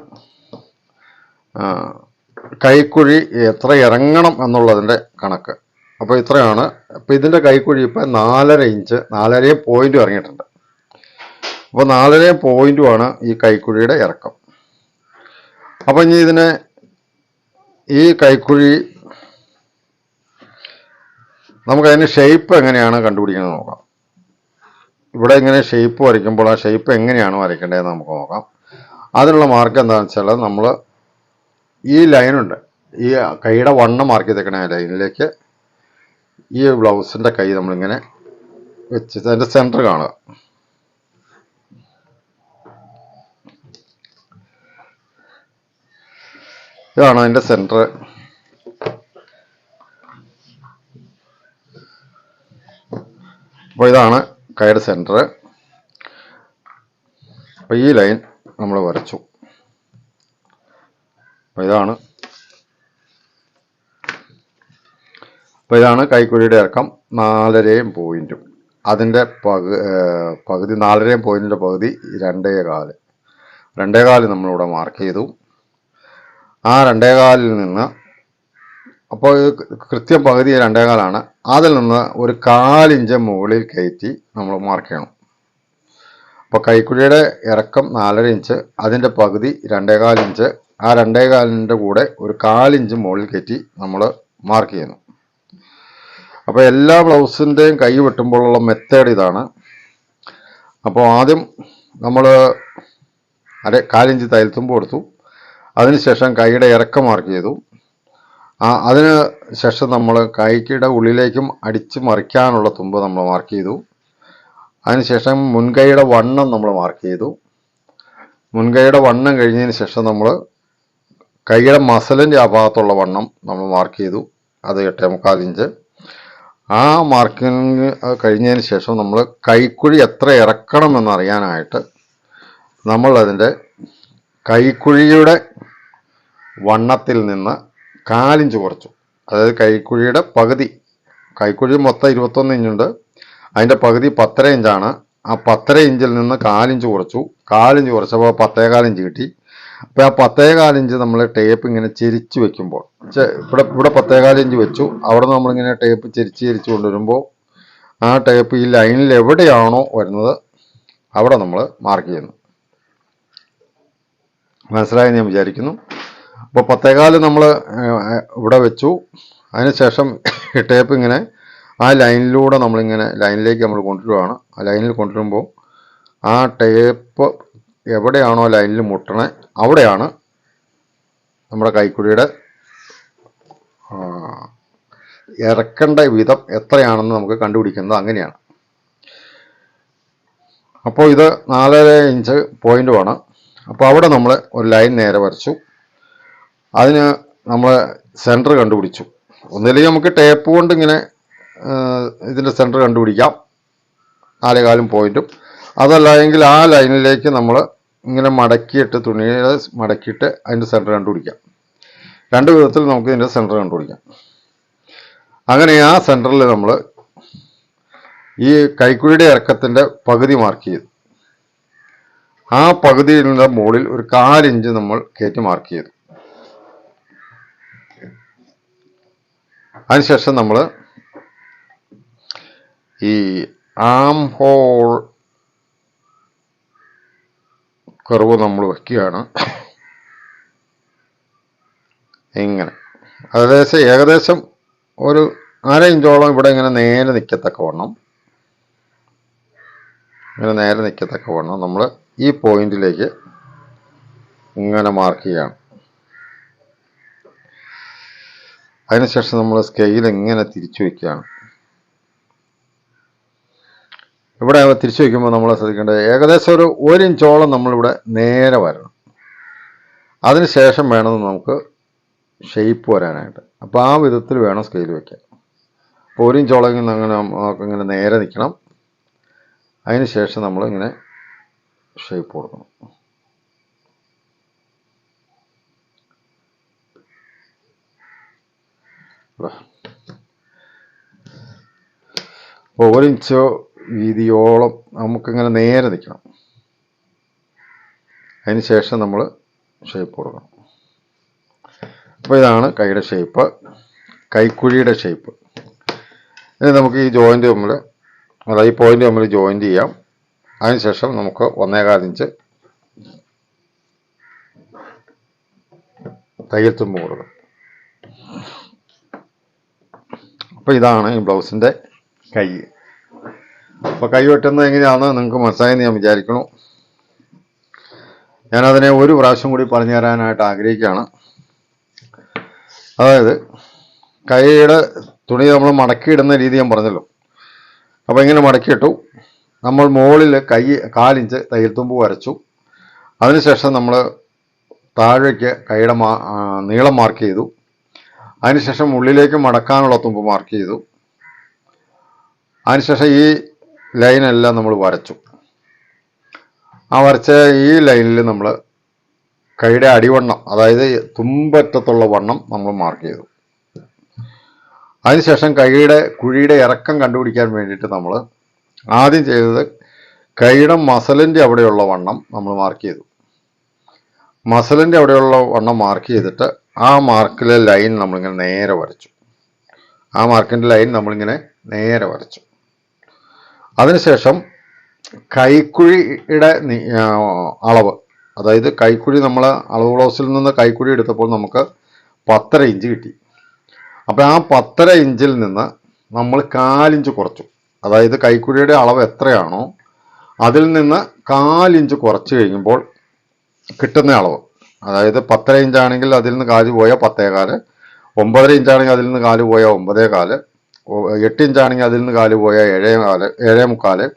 കൈക്കുഴി എത്ര ഇറങ്ങണം എന്നുള്ളതിൻ്റെ കണക്ക്. അപ്പോൾ ഇത്രയാണ്. അപ്പോൾ ഇതിൻ്റെ കൈക്കുഴി ഇപ്പം 4.5 ഇഞ്ച്, 4.5 പോയിൻറ്റും ഇറങ്ങിയിട്ടുണ്ട്. അപ്പോൾ 4.5 പോയിൻറ്റുമാണ് ഈ കൈക്കുഴിയുടെ ഇറക്കം. അപ്പോൾ ഇനി ഈ കൈക്കുഴി നമുക്കതിന് ഷേപ്പ് എങ്ങനെയാണ് കണ്ടുപിടിക്കുന്നത് നോക്കാം. ഇവിടെ ഇങ്ങനെ ഷേപ്പ് വരയ്ക്കുമ്പോൾ ആ ഷേപ്പ് എങ്ങനെയാണ് വരയ്ക്കേണ്ടതെന്ന് നമുക്ക് നോക്കാം. അതിനുള്ള മാർക്ക് എന്താണെന്ന് വെച്ചാൽ നമ്മൾ ഈ ലൈനുണ്ട്, ഈ കൈയുടെ വണ്ണം മാർക്ക് ചെയ്തേക്കണ ലൈനിലേക്ക് ഈ ബ്ലൗസിൻ്റെ കൈ നമ്മളിങ്ങനെ വെച്ച് അതിൻ്റെ സെൻറ്റർ കാണുക. ഇതാണ് അതിൻ്റെ സെൻറ്റർ. അപ്പോൾ ഇതാണ് കൈയുടെ സെൻറ്റർ. അപ്പോൾ ഈ ലൈൻ നമ്മൾ വരച്ചു. അപ്പോൾ ഇതാണ് കൈക്കുഴിയുടെ ഇറക്കം. 4.5 പോയിൻറ്റും അതിൻ്റെ പകുതി 4.5 പോയിൻറ്റിൻ്റെ പകുതി 2.25 നമ്മളിവിടെ മാർക്ക് ചെയ്തു. ആ 2.25 നിന്ന് അപ്പോൾ കൃത്യം പകുതി 2.25 അതിൽ നിന്ന് ഒരു 1/4 ഇഞ്ച് മുകളിൽ കയറ്റി നമ്മൾ മാർക്ക് ചെയ്യണം. അപ്പോൾ കൈക്കുഴിയുടെ ഇറക്കം 4.5 ഇഞ്ച്, അതിൻ്റെ പകുതി 2.25 ഇഞ്ച്. ആ 2.25 കൂടെ ഒരു 1/4 ഇഞ്ച് മുകളിൽ കയറ്റി നമ്മൾ മാർക്ക് ചെയ്യുന്നു. അപ്പോൾ എല്ലാ ബ്ലൗസിൻ്റെയും കൈ വെട്ടുമ്പോഴുള്ള മെത്തേഡ് ഇതാണ്. അപ്പോൾ ആദ്യം നമ്മൾ 1/4 ഇഞ്ച് തയ്യൽ തുമ്പ് കൊടുത്തു. അതിനുശേഷം കൈയുടെ ഇറക്കം മാർക്ക് ചെയ്തു. അതിന് ശേഷം നമ്മൾ കൈയുടെ ഉള്ളിലേക്കും അടിച്ച് മറിക്കാനുള്ള തുമ്പ് നമ്മൾ മാർക്ക് ചെയ്തു. അതിനുശേഷം മുൻകൈയുടെ വണ്ണം നമ്മൾ മാർക്ക് ചെയ്തു. മുൻകൈയുടെ വണ്ണം കഴിഞ്ഞതിന് ശേഷം നമ്മൾ കൈയുടെ മസലിൻ്റെ ആ ഭാഗത്തുള്ള വണ്ണം നമ്മൾ മാർക്ക് ചെയ്തു. അത് 8.25 ഇഞ്ച്. ആ മാർക്കിങ് കഴിഞ്ഞതിന് ശേഷം നമ്മൾ കൈക്കുഴി എത്ര ഇറക്കണം എന്നറിയാനായിട്ട് നമ്മൾ അതിൻ്റെ കൈക്കുഴിയുടെ വണ്ണത്തിൽ നിന്ന് 1/4 ഇഞ്ച് കുറച്ചു. അതായത് കൈക്കുഴിയുടെ പകുതി, കൈക്കുഴി മൊത്തം 21 ഇഞ്ചുണ്ട്, അതിൻ്റെ പകുതി 10.5 ഇഞ്ചാണ്. ആ 10.5 ഇഞ്ചിൽ നിന്ന് 1/4 ഇഞ്ച് കുറച്ചു. 1/4 ഇഞ്ച് കുറച്ചപ്പോൾ 10.25 ഇഞ്ച് കിട്ടി. അപ്പോൾ ആ 10.25 ഇഞ്ച് നമ്മൾ ടേപ്പ് ഇങ്ങനെ ചെരിച്ച് വെക്കുമ്പോൾ ഇവിടെ 10.25 ഇഞ്ച് വെച്ചു. അവിടെ നമ്മളിങ്ങനെ ടേപ്പ് ചെരിച്ച് കൊണ്ടുവരുമ്പോൾ ആ ടേപ്പ് ഈ ലൈനിൽ എവിടെയാണോ വരുന്നത് അവിടെ നമ്മൾ മാർക്ക് ചെയ്യുന്നു. മനസ്സിലായി ഞാൻ വിചാരിക്കുന്നു. അപ്പോൾ 10.25 നമ്മൾ ഇവിടെ വെച്ചു. അതിനുശേഷം ടേപ്പ് ഇങ്ങനെ ആ ലൈനിലൂടെ നമ്മളിങ്ങനെ ലൈനിലേക്ക് നമ്മൾ കൊണ്ടുവരികയാണ്. ആ ലൈനിൽ കൊണ്ടുവരുമ്പോൾ ആ ടേപ്പ് എവിടെയാണോ ലൈനിൽ മുട്ടണേ അവിടെയാണ് നമ്മുടെ കൈക്കുഴിയുടെ ഇറക്കേണ്ട വിധം എത്രയാണെന്ന് നമുക്ക് കണ്ടുപിടിക്കുന്നത്. അങ്ങനെയാണ്. അപ്പോൾ ഇത് 4.5 ഇഞ്ച് പോയിൻറ്റുമാണ്. അപ്പോൾ അവിടെ നമ്മൾ ഒരു ലൈൻ നേരെ വരച്ചു. അതിന് നമ്മൾ സെൻറ്റർ കണ്ടുപിടിച്ചു. ഒന്നില്ലെങ്കിൽ നമുക്ക് ടേപ്പ് കൊണ്ട് ഇങ്ങനെ ഇതിൻ്റെ സെൻറ്റർ കണ്ടുപിടിക്കാം, 4 കാലും പോയിന്റും. അതല്ല എങ്കിൽ ആ ലൈനിലേക്ക് നമ്മൾ ഇങ്ങനെ മടക്കിയിട്ട് തുണിയുടെ മടക്കിയിട്ട് അതിൻ്റെ സെൻറ്റർ കണ്ടുപിടിക്കാം. 2 വിധത്തിൽ നമുക്ക് ഇതിൻ്റെ സെൻറ്റർ കണ്ടുപിടിക്കാം. അങ്ങനെ ആ സെൻറ്ററിൽ നമ്മൾ ഈ കൈക്കുഴിയുടെ ഇറക്കത്തിൻ്റെ പകുതി മാർക്ക് ചെയ്തു. ആ പകുതിയുടെ മുകളിൽ ഒരു 4 ഇഞ്ച് നമ്മൾ കയറ്റി മാർക്ക് ചെയ്തു. അതിനുശേഷം നമ്മൾ ഈ ആം ഹോൾ കർവ് നമ്മൾ വയ്ക്കുകയാണ്. ഇങ്ങനെ ഏകദേശം ഒരു 1/2 ഇഞ്ചോളം ഇവിടെ ഇങ്ങനെ നേരെ നിൽക്കത്തക്കവണ്ണം നമ്മൾ ഈ പോയിന്റിലേക്ക് ഇങ്ങനെ മാർക്ക് ചെയ്യാണ്. അതിനുശേഷം നമ്മൾ സ്കെയിൽ ഇങ്ങനെ തിരിച്ചു വയ്ക്കുകയാണ്. ഇവിടെ തിരിച്ചു വയ്ക്കുമ്പോൾ നമ്മൾ ശ്രദ്ധിക്കേണ്ടത് ഏകദേശം ഒരു 1 ഇഞ്ചോളം നമ്മളിവിടെ നേരെ വരണം. അതിനുശേഷം വേണം നമുക്ക് ഷേപ്പ് വരാനായിട്ട്. അപ്പോൾ ആ വിധത്തിൽ വേണം സ്കെയിൽ വയ്ക്കാൻ. അപ്പോൾ 1 ഇഞ്ചോളം അങ്ങനെ ഇങ്ങനെ നേരെ നിൽക്കണം. അതിനുശേഷം നമ്മൾ ഇങ്ങനെ ഷേപ്പ് കൊടുക്കണം. അപ്പോൾ 1 ഇഞ്ചോ വീതിയോളം നമുക്കിങ്ങനെ നേരെ നിൽക്കണം. അതിന് ശേഷം നമ്മൾ ഷേപ്പ് കൊടുക്കണം. അപ്പോൾ ഇതാണ് കൈയുടെ ഷേപ്പ്, കൈക്കുഴിയുടെ ഷേപ്പ്. ഇനി നമുക്ക് ഈ ജോയിൻ്റ് തമ്മിൽ, അതായത് ഈ പോയിന്റ് തമ്മിൽ ജോയിൻ്റ് ചെയ്യാം. അതിനുശേഷം നമുക്ക് 1.25 ഇഞ്ച് തയ്യൽ തുമ്പ് കൊടുക്കണം. അപ്പോൾ ഇതാണ് ഈ ബ്ലൗസിൻ്റെ കൈ. അപ്പോൾ കൈ വെട്ടുന്നത് എങ്ങനെയാണെന്ന് നിങ്ങൾക്ക് മനസ്സിലായെന്ന് ഞാൻ വിചാരിക്കുന്നു. ഞാനതിനെ ഒരു പ്രാവശ്യം കൂടി പറഞ്ഞു തരാനായിട്ട് ആഗ്രഹിക്കുകയാണ്. അതായത് കൈയുടെ തുണി നമ്മൾ മടക്കിയിടുന്ന രീതി ഞാൻ പറഞ്ഞല്ലോ. അപ്പോൾ ഇങ്ങനെ മടക്കിയിട്ടു. നമ്മൾ മുകളിൽ 1/4 ഇഞ്ച് തയ്യൽ തുമ്പ് വരച്ചു. അതിനുശേഷം നമ്മൾ താഴേക്ക് കൈയുടെ നീളം മാർക്ക് ചെയ്തു. അതിനുശേഷം ഉള്ളിലേക്ക് മടക്കാനുള്ള തുമ്പ് മാർക്ക് ചെയ്തു. അതിനുശേഷം ഈ ലൈനെല്ലാം നമ്മൾ വരച്ചു. ആ വരച്ച ഈ ലൈനിൽ നമ്മൾ കൈയുടെ അടിവണ്ണം, അതായത് തുമ്പറ്റത്തുള്ള വണ്ണം നമ്മൾ മാർക്ക് ചെയ്തു. അതിനുശേഷം കൈയുടെ കുഴിയുടെ ഇറക്കം കണ്ടുപിടിക്കാൻ വേണ്ടിയിട്ട് നമ്മൾ ആദ്യം ചെയ്തത് കൈയുടെ മസലിൻ്റെ അവിടെയുള്ള വണ്ണം നമ്മൾ മാർക്ക് ചെയ്തു. മസലിൻ്റെ അവിടെയുള്ള വണ്ണം മാർക്ക് ചെയ്തിട്ട് ആ മാർക്കിലെ ലൈൻ നമ്മളിങ്ങനെ നേരെ വരച്ചു. ആ മാർക്കിൻ്റെ ലൈൻ നമ്മളിങ്ങനെ നേരെ വരച്ചു. അതിനുശേഷം കൈക്കുഴിയുടെ അളവ്, അതായത് കൈക്കുഴി നമ്മൾ അളവ് ബ്ലൗസിൽ നിന്ന് കൈക്കുഴി എടുത്തപ്പോൾ നമുക്ക് 10.5 ഇഞ്ച് കിട്ടി. അപ്പോൾ ആ 10.5 ഇഞ്ചിൽ നിന്ന് നമ്മൾ 4 ഇഞ്ച് കുറച്ചു. അതായത് കൈക്കുഴിയുടെ അളവ് എത്രയാണോ അതിൽ നിന്ന് 4 ഇഞ്ച് കുറച്ച് കഴിയുമ്പോൾ കിട്ടുന്ന അളവ്, അതായത് 10.5 ഇഞ്ചാണെങ്കിൽ അതിൽ നിന്ന് കാല് പോയാൽ 10.25, 9.5 ഇഞ്ചാണെങ്കിൽ അതിൽ നിന്ന് കാല് പോയാൽ 9.25, 8 ഇഞ്ചാണെങ്കിൽ അതിൽ നിന്ന് കാല് പോയാൽ 7.25, 7.25.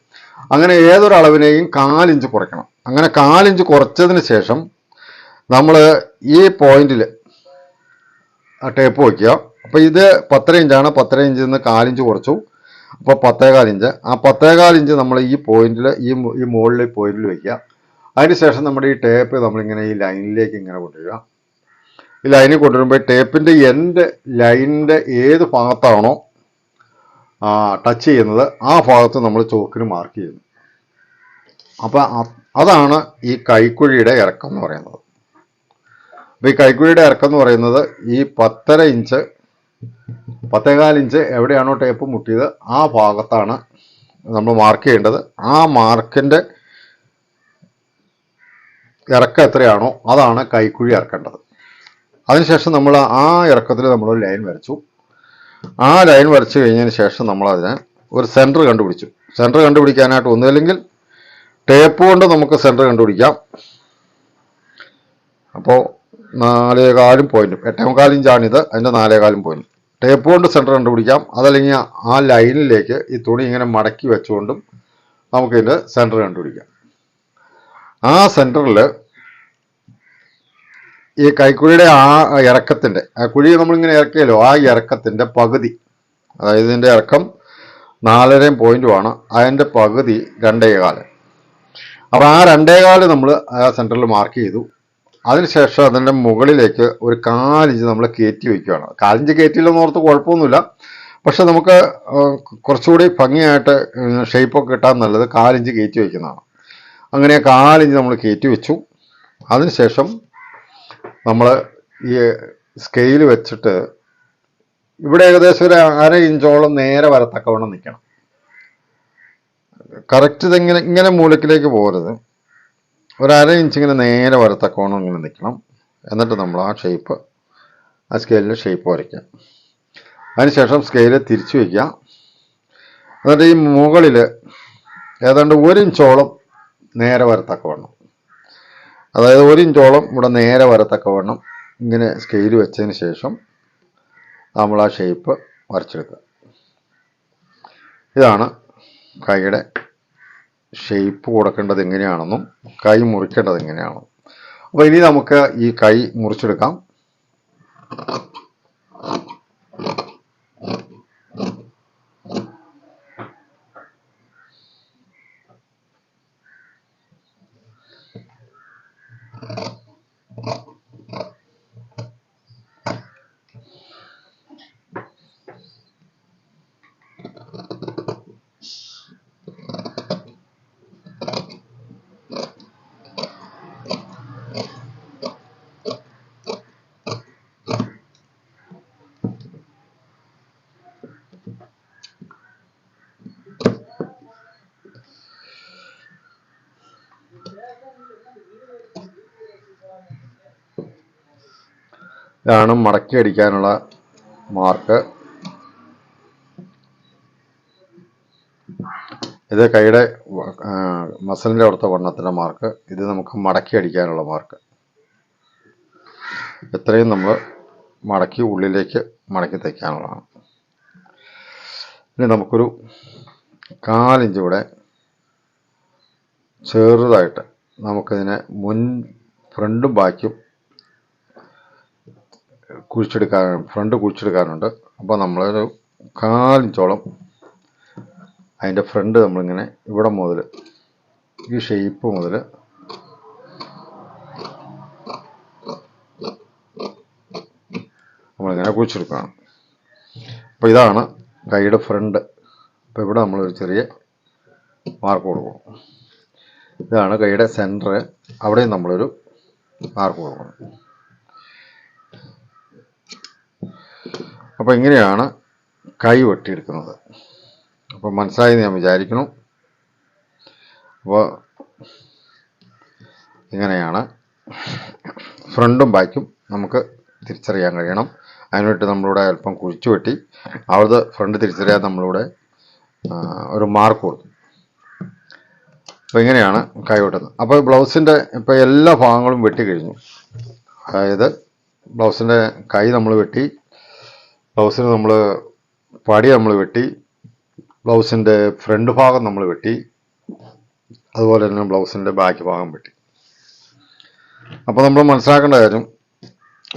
അങ്ങനെ ഏതൊരു അളവിനെയും 4 ഇഞ്ച് കുറയ്ക്കണം. അങ്ങനെ 4 ഇഞ്ച് കുറച്ചതിന് ശേഷം നമ്മൾ ഈ പോയിന്റിൽ ടേപ്പ് വയ്ക്കുക. അപ്പോൾ ഇത് 10.5 ഇഞ്ചാണ്. 10.5 ഇഞ്ചിൽ നിന്ന് 4 ഇഞ്ച് കുറച്ചു. അപ്പോൾ 10.25 ഇഞ്ച്. ആ 10.25 ഇഞ്ച് നമ്മൾ ഈ പോയിന്റിൽ ഈ മുകളിൽ പോയിന്റിൽ വയ്ക്കുക. അതിനുശേഷം നമ്മുടെ ഈ ടേപ്പ് നമ്മളിങ്ങനെ ഈ ലൈനിലേക്ക് ഇങ്ങനെ കൊണ്ടുവരിക. ഈ ലൈനിൽ കൊണ്ടുവരുമ്പോൾ ടേപ്പിൻ്റെ എൻഡ് ലൈനിൻ്റെ ഏത് ഭാഗത്താണോ ടച്ച് ചെയ്യുന്നത് ആ ഭാഗത്ത് നമ്മൾ ചോക്കിന് മാർക്ക് ചെയ്യുന്നു. അപ്പോൾ അതാണ് ഈ കൈക്കുഴിയുടെ ഇറക്കം എന്ന് പറയുന്നത്. അപ്പോൾ ഈ കൈക്കുഴിയുടെ ഇറക്കം എന്ന് പറയുന്നത് ഈ 10.5 ഇഞ്ച് 10.25 ഇഞ്ച് എവിടെയാണോ ടേപ്പ് മുട്ടിയത് ആ ഭാഗത്താണ് നമ്മൾ മാർക്ക് ചെയ്യേണ്ടത്. ആ മാർക്കിൻ്റെ ഇറക്കം എത്രയാണോ അതാണ് കൈക്കുഴി ഇറക്കേണ്ടത്. അതിനുശേഷം നമ്മൾ ആ ഇറക്കത്തിൽ നമ്മളൊരു ലൈൻ വരച്ചു. ആ ലൈൻ വരച്ചു കഴിഞ്ഞതിന് ശേഷം നമ്മളതിനെ ഒരു സെൻറ്റർ കണ്ടുപിടിച്ചു. സെൻറ്റർ കണ്ടുപിടിക്കാനായിട്ട് ഒന്നുമില്ലെങ്കിൽ ടേപ്പ് കൊണ്ട് നമുക്ക് സെൻറ്റർ കണ്ടുപിടിക്കാം. അപ്പോൾ 4.25 പോയിന്റും 8.25 ഇഞ്ചാണിത്, അതിൻ്റെ 4.25 പോയിന്റ് ടേപ്പ് കൊണ്ട് സെൻറ്റർ കണ്ടുപിടിക്കാം. അതല്ലെങ്കിൽ ആ ലൈനിലേക്ക് ഈ തുണി ഇങ്ങനെ മടക്കി വെച്ചുകൊണ്ടും നമുക്കിതിൻ്റെ സെൻറ്റർ കണ്ടുപിടിക്കാം. ആ സെൻറ്ററിൽ ഈ കൈക്കുഴിയുടെ ആ ഇറക്കത്തിൻ്റെ, ആ കുഴി നമ്മളിങ്ങനെ ഇറക്കിയല്ലോ, ആ ഇറക്കത്തിൻ്റെ പകുതി, അതായത് ഇതിൻ്റെ ഇറക്കം 4.5 അതിൻ്റെ പകുതി 2.25. അപ്പോൾ ആ 2.25 നമ്മൾ ആ സെൻറ്ററിൽ മാർക്ക് ചെയ്തു. അതിനുശേഷം അതിൻ്റെ മുകളിലേക്ക് ഒരു 4 ഇഞ്ച് നമ്മൾ കയറ്റി വയ്ക്കുകയാണ്. 4 ഇഞ്ച് കയറ്റിയില്ലെന്ന് ഓർത്ത് കുഴപ്പമൊന്നുമില്ല, പക്ഷെ നമുക്ക് കുറച്ചുകൂടി ഭംഗിയായിട്ട് ഷേപ്പൊക്കെ കിട്ടാൻ നല്ലത് 4 ഇഞ്ച് കയറ്റി വയ്ക്കുന്നതാണ്. അങ്ങനെ 4 ഇഞ്ച് നമ്മൾ കയറ്റി വെച്ചു. അതിനുശേഷം നമ്മൾ ഈ സ്കെയിൽ വെച്ചിട്ട് ഇവിടെ ഏകദേശം ഒരു 1/2 ഇഞ്ചോളം നേരെ വരത്തക്കവണ്ണം നിൽക്കണം. കറക്റ്റ് ഇതെങ്ങനെ ഇങ്ങനെ മൂലക്കിലേക്ക് പോകരുത്, ഒരു 1/2 ഇഞ്ച് ഇങ്ങനെ നേരെ വരത്തക്കവണ്ണം ഇങ്ങനെ നിൽക്കണം. എന്നിട്ട് നമ്മൾ ആ ഷേപ്പ്, ആ സ്കെയിലിൻ്റെ ഷേപ്പ് വരയ്ക്കാം. അതിനുശേഷം സ്കെയിൽ തിരിച്ചു വയ്ക്കുക. എന്നിട്ട് ഈ മുകളിൽ ഏതാണ്ട് 1 ഇഞ്ചോളം നേരെ വരത്തക്കവണ്ണം, അതായത് 1 ഇഞ്ചോളം ഇവിടെ നേരെ വരത്തക്കവണ്ണം ഇങ്ങനെ സ്കെയിൽ വെച്ചതിന് ശേഷം നമ്മൾ ആ ഷേപ്പ് വരച്ചെടുക്കുക. ഇതാണ് കൈയുടെ ഷേപ്പ് കൊടുക്കേണ്ടത് എങ്ങനെയാണെന്നും കൈ മുറിക്കേണ്ടത് എങ്ങനെയാണെന്നും. അപ്പോൾ ഇനി നമുക്ക് ഈ കൈ മുറിച്ചെടുക്കാം. ഇതാണ് മടക്കി അടിക്കാനുള്ള മാർക്ക്. ഇത് കൈയുടെ മസിലിൻ്റെ അവിടുത്തെ വണ്ണത്തിൻ്റെ മാർക്ക്. ഇത് നമുക്ക് മടക്കി അടിക്കാനുള്ള മാർക്ക്. എത്രയും നമ്മൾ മടക്കി ഉള്ളിലേക്ക് മടക്കി തയ്ക്കാനുള്ളതാണ്. ഇനി നമുക്കൊരു 4 ഇഞ്ച് ഇവിടെ ചെറുതായിട്ട് നമുക്കിതിനെ ഫ്രണ്ടും ബാക്കും ഫ്രണ്ട് കുഴിച്ചെടുക്കാനുണ്ട്. അപ്പോൾ നമ്മളൊരു 4 ഇഞ്ചോളം അതിൻ്റെ ഫ്രണ്ട് നമ്മളിങ്ങനെ ഇവിടെ മുതൽ ഈ ഷേപ്പ് മുതൽ നമ്മളിങ്ങനെ കുഴിച്ചെടുക്കണം. അപ്പോൾ ഇതാണ് കൈയുടെ ഫ്രണ്ട്. അപ്പോൾ ഇവിടെ നമ്മളൊരു ചെറിയ മാർക്ക് കൊടുക്കണം. ഇതാണ് കൈയുടെ സെൻറ്റർ, അവിടെയും നമ്മളൊരു മാർക്ക് കൊടുക്കണം. അപ്പോൾ ഇങ്ങനെയാണ് കൈ വെട്ടിയെടുക്കുന്നത്. അപ്പോൾ മനസ്സിലായി ഞാൻ വിചാരിക്കുന്നു. അപ്പോൾ ഇങ്ങനെയാണ് ഫ്രണ്ടും ബാക്കും നമുക്ക് തിരിച്ചറിയാൻ കഴിയണം. അതിനുവേണ്ടി നമ്മളിവിടെ അല്പം കുഴിച്ചു വെട്ടി അവിടുത്തെ ഫ്രണ്ട് തിരിച്ചറിയാൻ നമ്മളിവിടെ ഒരു മാർക്ക് കൊടുത്തു. അപ്പോൾ ഇങ്ങനെയാണ് കൈ വെട്ടുന്നത്. അപ്പോൾ ബ്ലൗസിൻ്റെ ഇപ്പോൾ എല്ലാ ഭാഗങ്ങളും വെട്ടി കഴിഞ്ഞു. അതായത് ബ്ലൗസിൻ്റെ കൈ നമ്മൾ വെട്ടി, ബ്ലൗസിന് നമ്മൾ പടി നമ്മൾ വെട്ടി, ബ്ലൗസിൻ്റെ ഫ്രണ്ട് ഭാഗം നമ്മൾ വെട്ടി, അതുപോലെ തന്നെ ബ്ലൗസിൻ്റെ ബാക്ക് ഭാഗം വെട്ടി. അപ്പോൾ നമ്മൾ മനസ്സിലാക്കേണ്ട കാര്യം,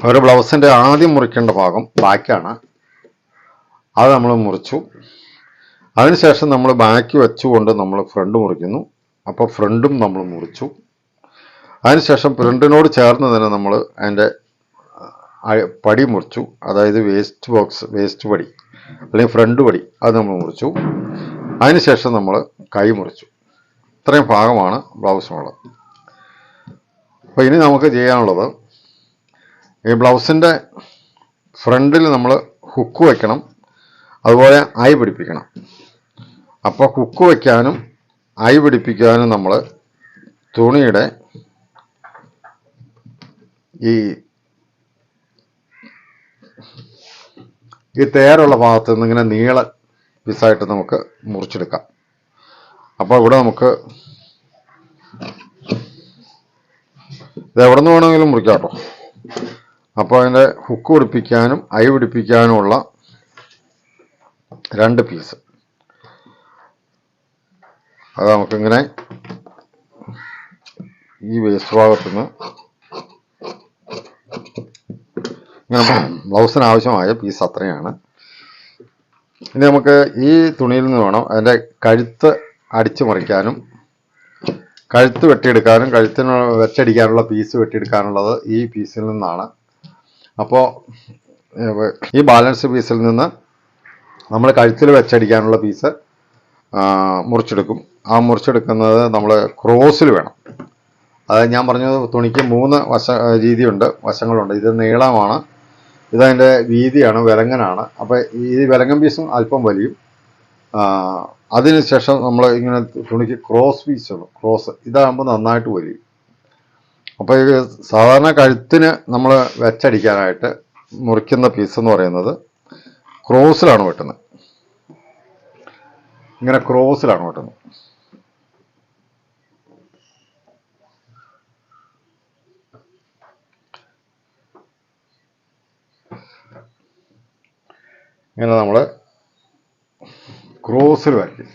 ഒരു ബ്ലൗസിൻ്റെ ആദ്യം മുറിക്കേണ്ട ഭാഗം ബാക്കാണ്. അത് നമ്മൾ മുറിച്ചു. അതിനുശേഷം നമ്മൾ ബാക്ക് വെച്ചുകൊണ്ട് നമ്മൾ ഫ്രണ്ട് മുറിക്കുന്നു. അപ്പോൾ ഫ്രണ്ടും നമ്മൾ മുറിച്ചു. അതിനുശേഷം ഫ്രണ്ടിനോട് ചേർന്ന് തന്നെ നമ്മൾ അതിൻ്റെ പടി മുറിച്ചു. അതായത് വേസ്റ്റ് പടി അല്ലെങ്കിൽ ഫ്രണ്ട് പടി അത് നമ്മൾ മുറിച്ചു. അതിനുശേഷം നമ്മൾ കൈ മുറിച്ചു. ഇത്രയും ഭാഗമാണ് ബ്ലൗസിനുള്ളത്. അപ്പോൾ ഇനി നമുക്ക് ചെയ്യാനുള്ളത്, ഈ ബ്ലൗസിൻ്റെ ഫ്രണ്ടിൽ നമ്മൾ ഹുക്ക് വയ്ക്കണം, അതുപോലെ ഐ പിടിപ്പിക്കണം. അപ്പോൾ ഹുക്ക് വയ്ക്കാനും ഐ പിടിപ്പിക്കാനും നമ്മൾ തുണിയുടെ ഈ തേരുള്ള ഭാഗത്ത് നിന്ന് ഇങ്ങനെ നീള പീസായിട്ട് നമുക്ക് മുറിച്ചെടുക്കാം. അപ്പോൾ ഇവിടെ നമുക്ക് ഇത് എവിടെ നിന്ന് വേണമെങ്കിലും മുറിക്കാം കേട്ടോ. അപ്പോൾ അതിൻ്റെ ഹുക്ക് പിടിപ്പിക്കാനും ഐ പിടിപ്പിക്കാനുമുള്ള 2 പീസ് അത് നമുക്കിങ്ങനെ ഈ വേസ്റ്റ് ഭാഗത്തുനിന്ന് ബ്ലൗസിന് ആവശ്യമായ പീസ് അത്രയാണ്. ഇനി നമുക്ക് ഈ തുണിയിൽ നിന്ന് വേണം അതിൻ്റെ കഴുത്ത് അടിച്ചു മറിക്കാനും കഴുത്ത് വെട്ടിയെടുക്കാനും കഴുത്തിന് വെച്ചടിക്കാനുള്ള പീസ് വെട്ടിയെടുക്കാനുള്ളത് ഈ പീസിൽ നിന്നാണ്. അപ്പോൾ ഈ ബാലൻസ് പീസിൽ നിന്ന് നമ്മൾ കഴുത്തിൽ വെച്ചടിക്കാനുള്ള പീസ് മുറിച്ചെടുക്കും. ആ മുറിച്ചെടുക്കുന്നത് നമ്മൾ ക്രോസിൽ വേണം. അതായത് ഞാൻ പറഞ്ഞത് തുണിക്ക് 3 രീതിയുണ്ട്, വശങ്ങളുണ്ട്. ഇത് നീളമാണ്, ഇതതിൻ്റെ വീതിയാണ്, വിലങ്ങനാണ്. അപ്പോൾ ഈ വിലങ്ങൻ പീസും അല്പം വലിയും. അതിനുശേഷം നമ്മൾ ഇങ്ങനെ തുണിക്ക് ക്രോസ് പീസുള്ളൂ, ക്രോസ് ഇതാകുമ്പോൾ നന്നായിട്ട് വലിയും. അപ്പോൾ ഈ സാധാരണ കഴുത്തിന് നമ്മൾ വെച്ചടിക്കാനായിട്ട് മുറിക്കുന്ന പീസ് എന്ന് പറയുന്നത് ക്രോസിലാണ് വെട്ടുന്നത്. ഇങ്ങനെ ക്രോസിലാണ് വെട്ടുന്നത്. ഇങ്ങനെ നമ്മൾ ക്രോസിൽ വരയ്ക്കും.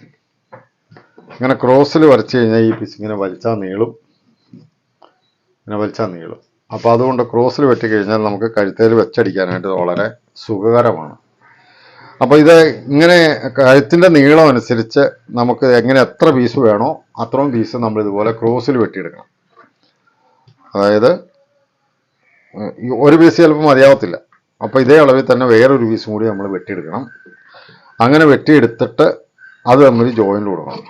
ഇങ്ങനെ ക്രോസിൽ വരച്ച് കഴിഞ്ഞാൽ ഈ പീസ് ഇങ്ങനെ വലിച്ചാൽ നീളും, ഇങ്ങനെ വലിച്ചാൽ നീളും. അപ്പോൾ അതുകൊണ്ട് ക്രോസിൽ വെട്ടി കഴിഞ്ഞാൽ നമുക്ക് കഴുത്തേൽ വെച്ചടിക്കാനായിട്ട് വളരെ സുഖകരമാണ്. അപ്പോൾ ഇത് ഇങ്ങനെ കഴുത്തിൻ്റെ നീളം അനുസരിച്ച് നമുക്ക് എങ്ങനെ എത്ര പീസ് വേണോ അത്രയും പീസ് നമ്മൾ ഇതുപോലെ ക്രോസിൽ വെട്ടിയെടുക്കണം. അതായത് ഒരു പീസ് ചിലപ്പോൾ മതിയാവത്തില്ല. അപ്പോൾ ഇതേ അളവിൽ തന്നെ വേറൊരു പീസും കൂടി നമ്മൾ വെട്ടിയെടുക്കണം. അങ്ങനെ വെട്ടിയെടുത്തിട്ട് അത് നമ്മൾ ജോയിൻ്റ് കൊടുക്കണം.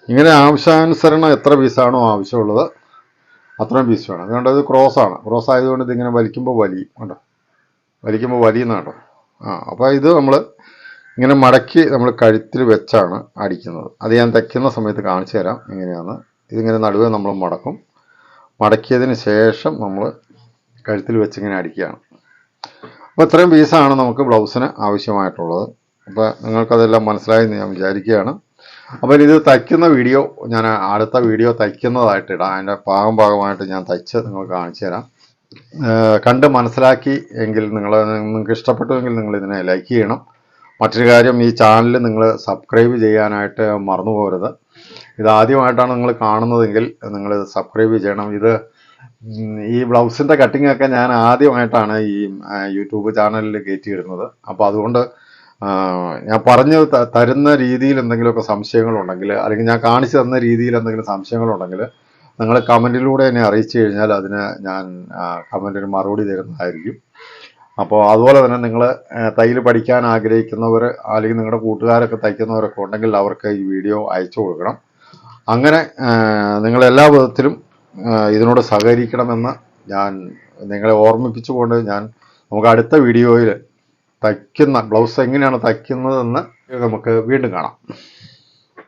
ഇങ്ങനെ ആവശ്യാനുസരണം എത്ര പീസാണോ ആവശ്യമുള്ളത് അത്രയും പീസ് വേണം. അതുകൊണ്ട് അത് ക്രോസാണ്. ക്രോസ് ആയതുകൊണ്ട് ഇതിങ്ങനെ വലിക്കുമ്പോൾ വലിയും കേട്ടോ, വലിക്കുമ്പോൾ വലിയുന്ന കേട്ടോ. അപ്പോൾ ഇത് നമ്മൾ ഇങ്ങനെ മടക്കി നമ്മൾ കഴുത്തിൽ വെച്ചാണ് അടിക്കുന്നത്. അത് ഞാൻ തയ്ക്കുന്ന സമയത്ത് കാണിച്ചു തരാം എങ്ങനെയാണ്. ഇതിങ്ങനെ നടുവേ നമ്മൾ മടക്കും. മടക്കിയതിന് ശേഷം നമ്മൾ കഴുത്തിൽ വെച്ചിങ്ങനെ അടിക്കുകയാണ്. അപ്പോൾ ഇത്രയും പീസാണ് നമുക്ക് ബ്ലൗസിന് ആവശ്യമായിട്ടുള്ളത്. അപ്പോൾ നിങ്ങൾക്കതെല്ലാം മനസ്സിലായെന്ന് ഞാൻ വിചാരിക്കുകയാണ്. അപ്പോൾ ഇത് തയ്ക്കുന്ന വീഡിയോ ഞാൻ അടുത്ത വീഡിയോ തയ്ക്കുന്നതായിട്ട് ഇടാം. അതിൻ്റെ ഭാഗമായിട്ട് ഞാൻ തയ്ച്ച് നിങ്ങൾക്ക് കാണിച്ചു തരാം. കണ്ട് മനസ്സിലാക്കി എങ്കിൽ നിങ്ങൾക്ക് ഇഷ്ടപ്പെട്ടുവെങ്കിൽ നിങ്ങൾ ഇതിനെ ലൈക്ക് ചെയ്യണം. മറ്റൊരു കാര്യം, ഈ ചാനൽ നിങ്ങൾ സബ്സ്ക്രൈബ് ചെയ്യാനായിട്ട് മറന്നു പോകരുത്. ഇതാദ്യമായിട്ടാണ് നിങ്ങൾ കാണുന്നതെങ്കിൽ നിങ്ങൾ സബ്സ്ക്രൈബ് ചെയ്യണം. ഈ ബ്ലൗസിൻ്റെ കട്ടിങ്ങൊക്കെ ഞാൻ ആദ്യമായിട്ടാണ് ഈ യൂട്യൂബ് ചാനലിൽ കയറ്റിയിടുന്നത്. അപ്പോൾ അതുകൊണ്ട് ഞാൻ പറഞ്ഞു തരുന്ന രീതിയിൽ എന്തെങ്കിലുമൊക്കെ സംശയങ്ങളുണ്ടെങ്കിൽ, അല്ലെങ്കിൽ ഞാൻ കാണിച്ചു തന്ന രീതിയിൽ എന്തെങ്കിലും സംശയങ്ങളുണ്ടെങ്കിൽ നിങ്ങൾ കമൻറ്റിലൂടെ എന്നെ അറിയിച്ചു കഴിഞ്ഞാൽ അതിന് ഞാൻ കമൻറ്റിന് മറുപടി തരുന്നതായിരിക്കും. അപ്പോൾ അതുപോലെ തന്നെ നിങ്ങൾ തയ്യൽ പഠിക്കാൻ ആഗ്രഹിക്കുന്നവർ അല്ലെങ്കിൽ നിങ്ങളുടെ കൂട്ടുകാരൊക്കെ തയ്ക്കുന്നവരൊക്കെ ഉണ്ടെങ്കിൽ അവർക്ക് ഈ വീഡിയോ അയച്ചു കൊടുക്കണം. അങ്ങനെ നിങ്ങളെല്ലാ വിധത്തിലും ഇതിനോട് സഹകരിക്കണമെന്ന് ഞാൻ നിങ്ങളെ ഓർമ്മിപ്പിച്ചുകൊണ്ട് നമുക്ക് അടുത്ത വീഡിയോയിൽ തയ്ക്കുന്ന ബ്ലൗസ് എങ്ങനെയാണ് തയ്ക്കുന്നതെന്ന് നമുക്ക് വീണ്ടും കാണാം.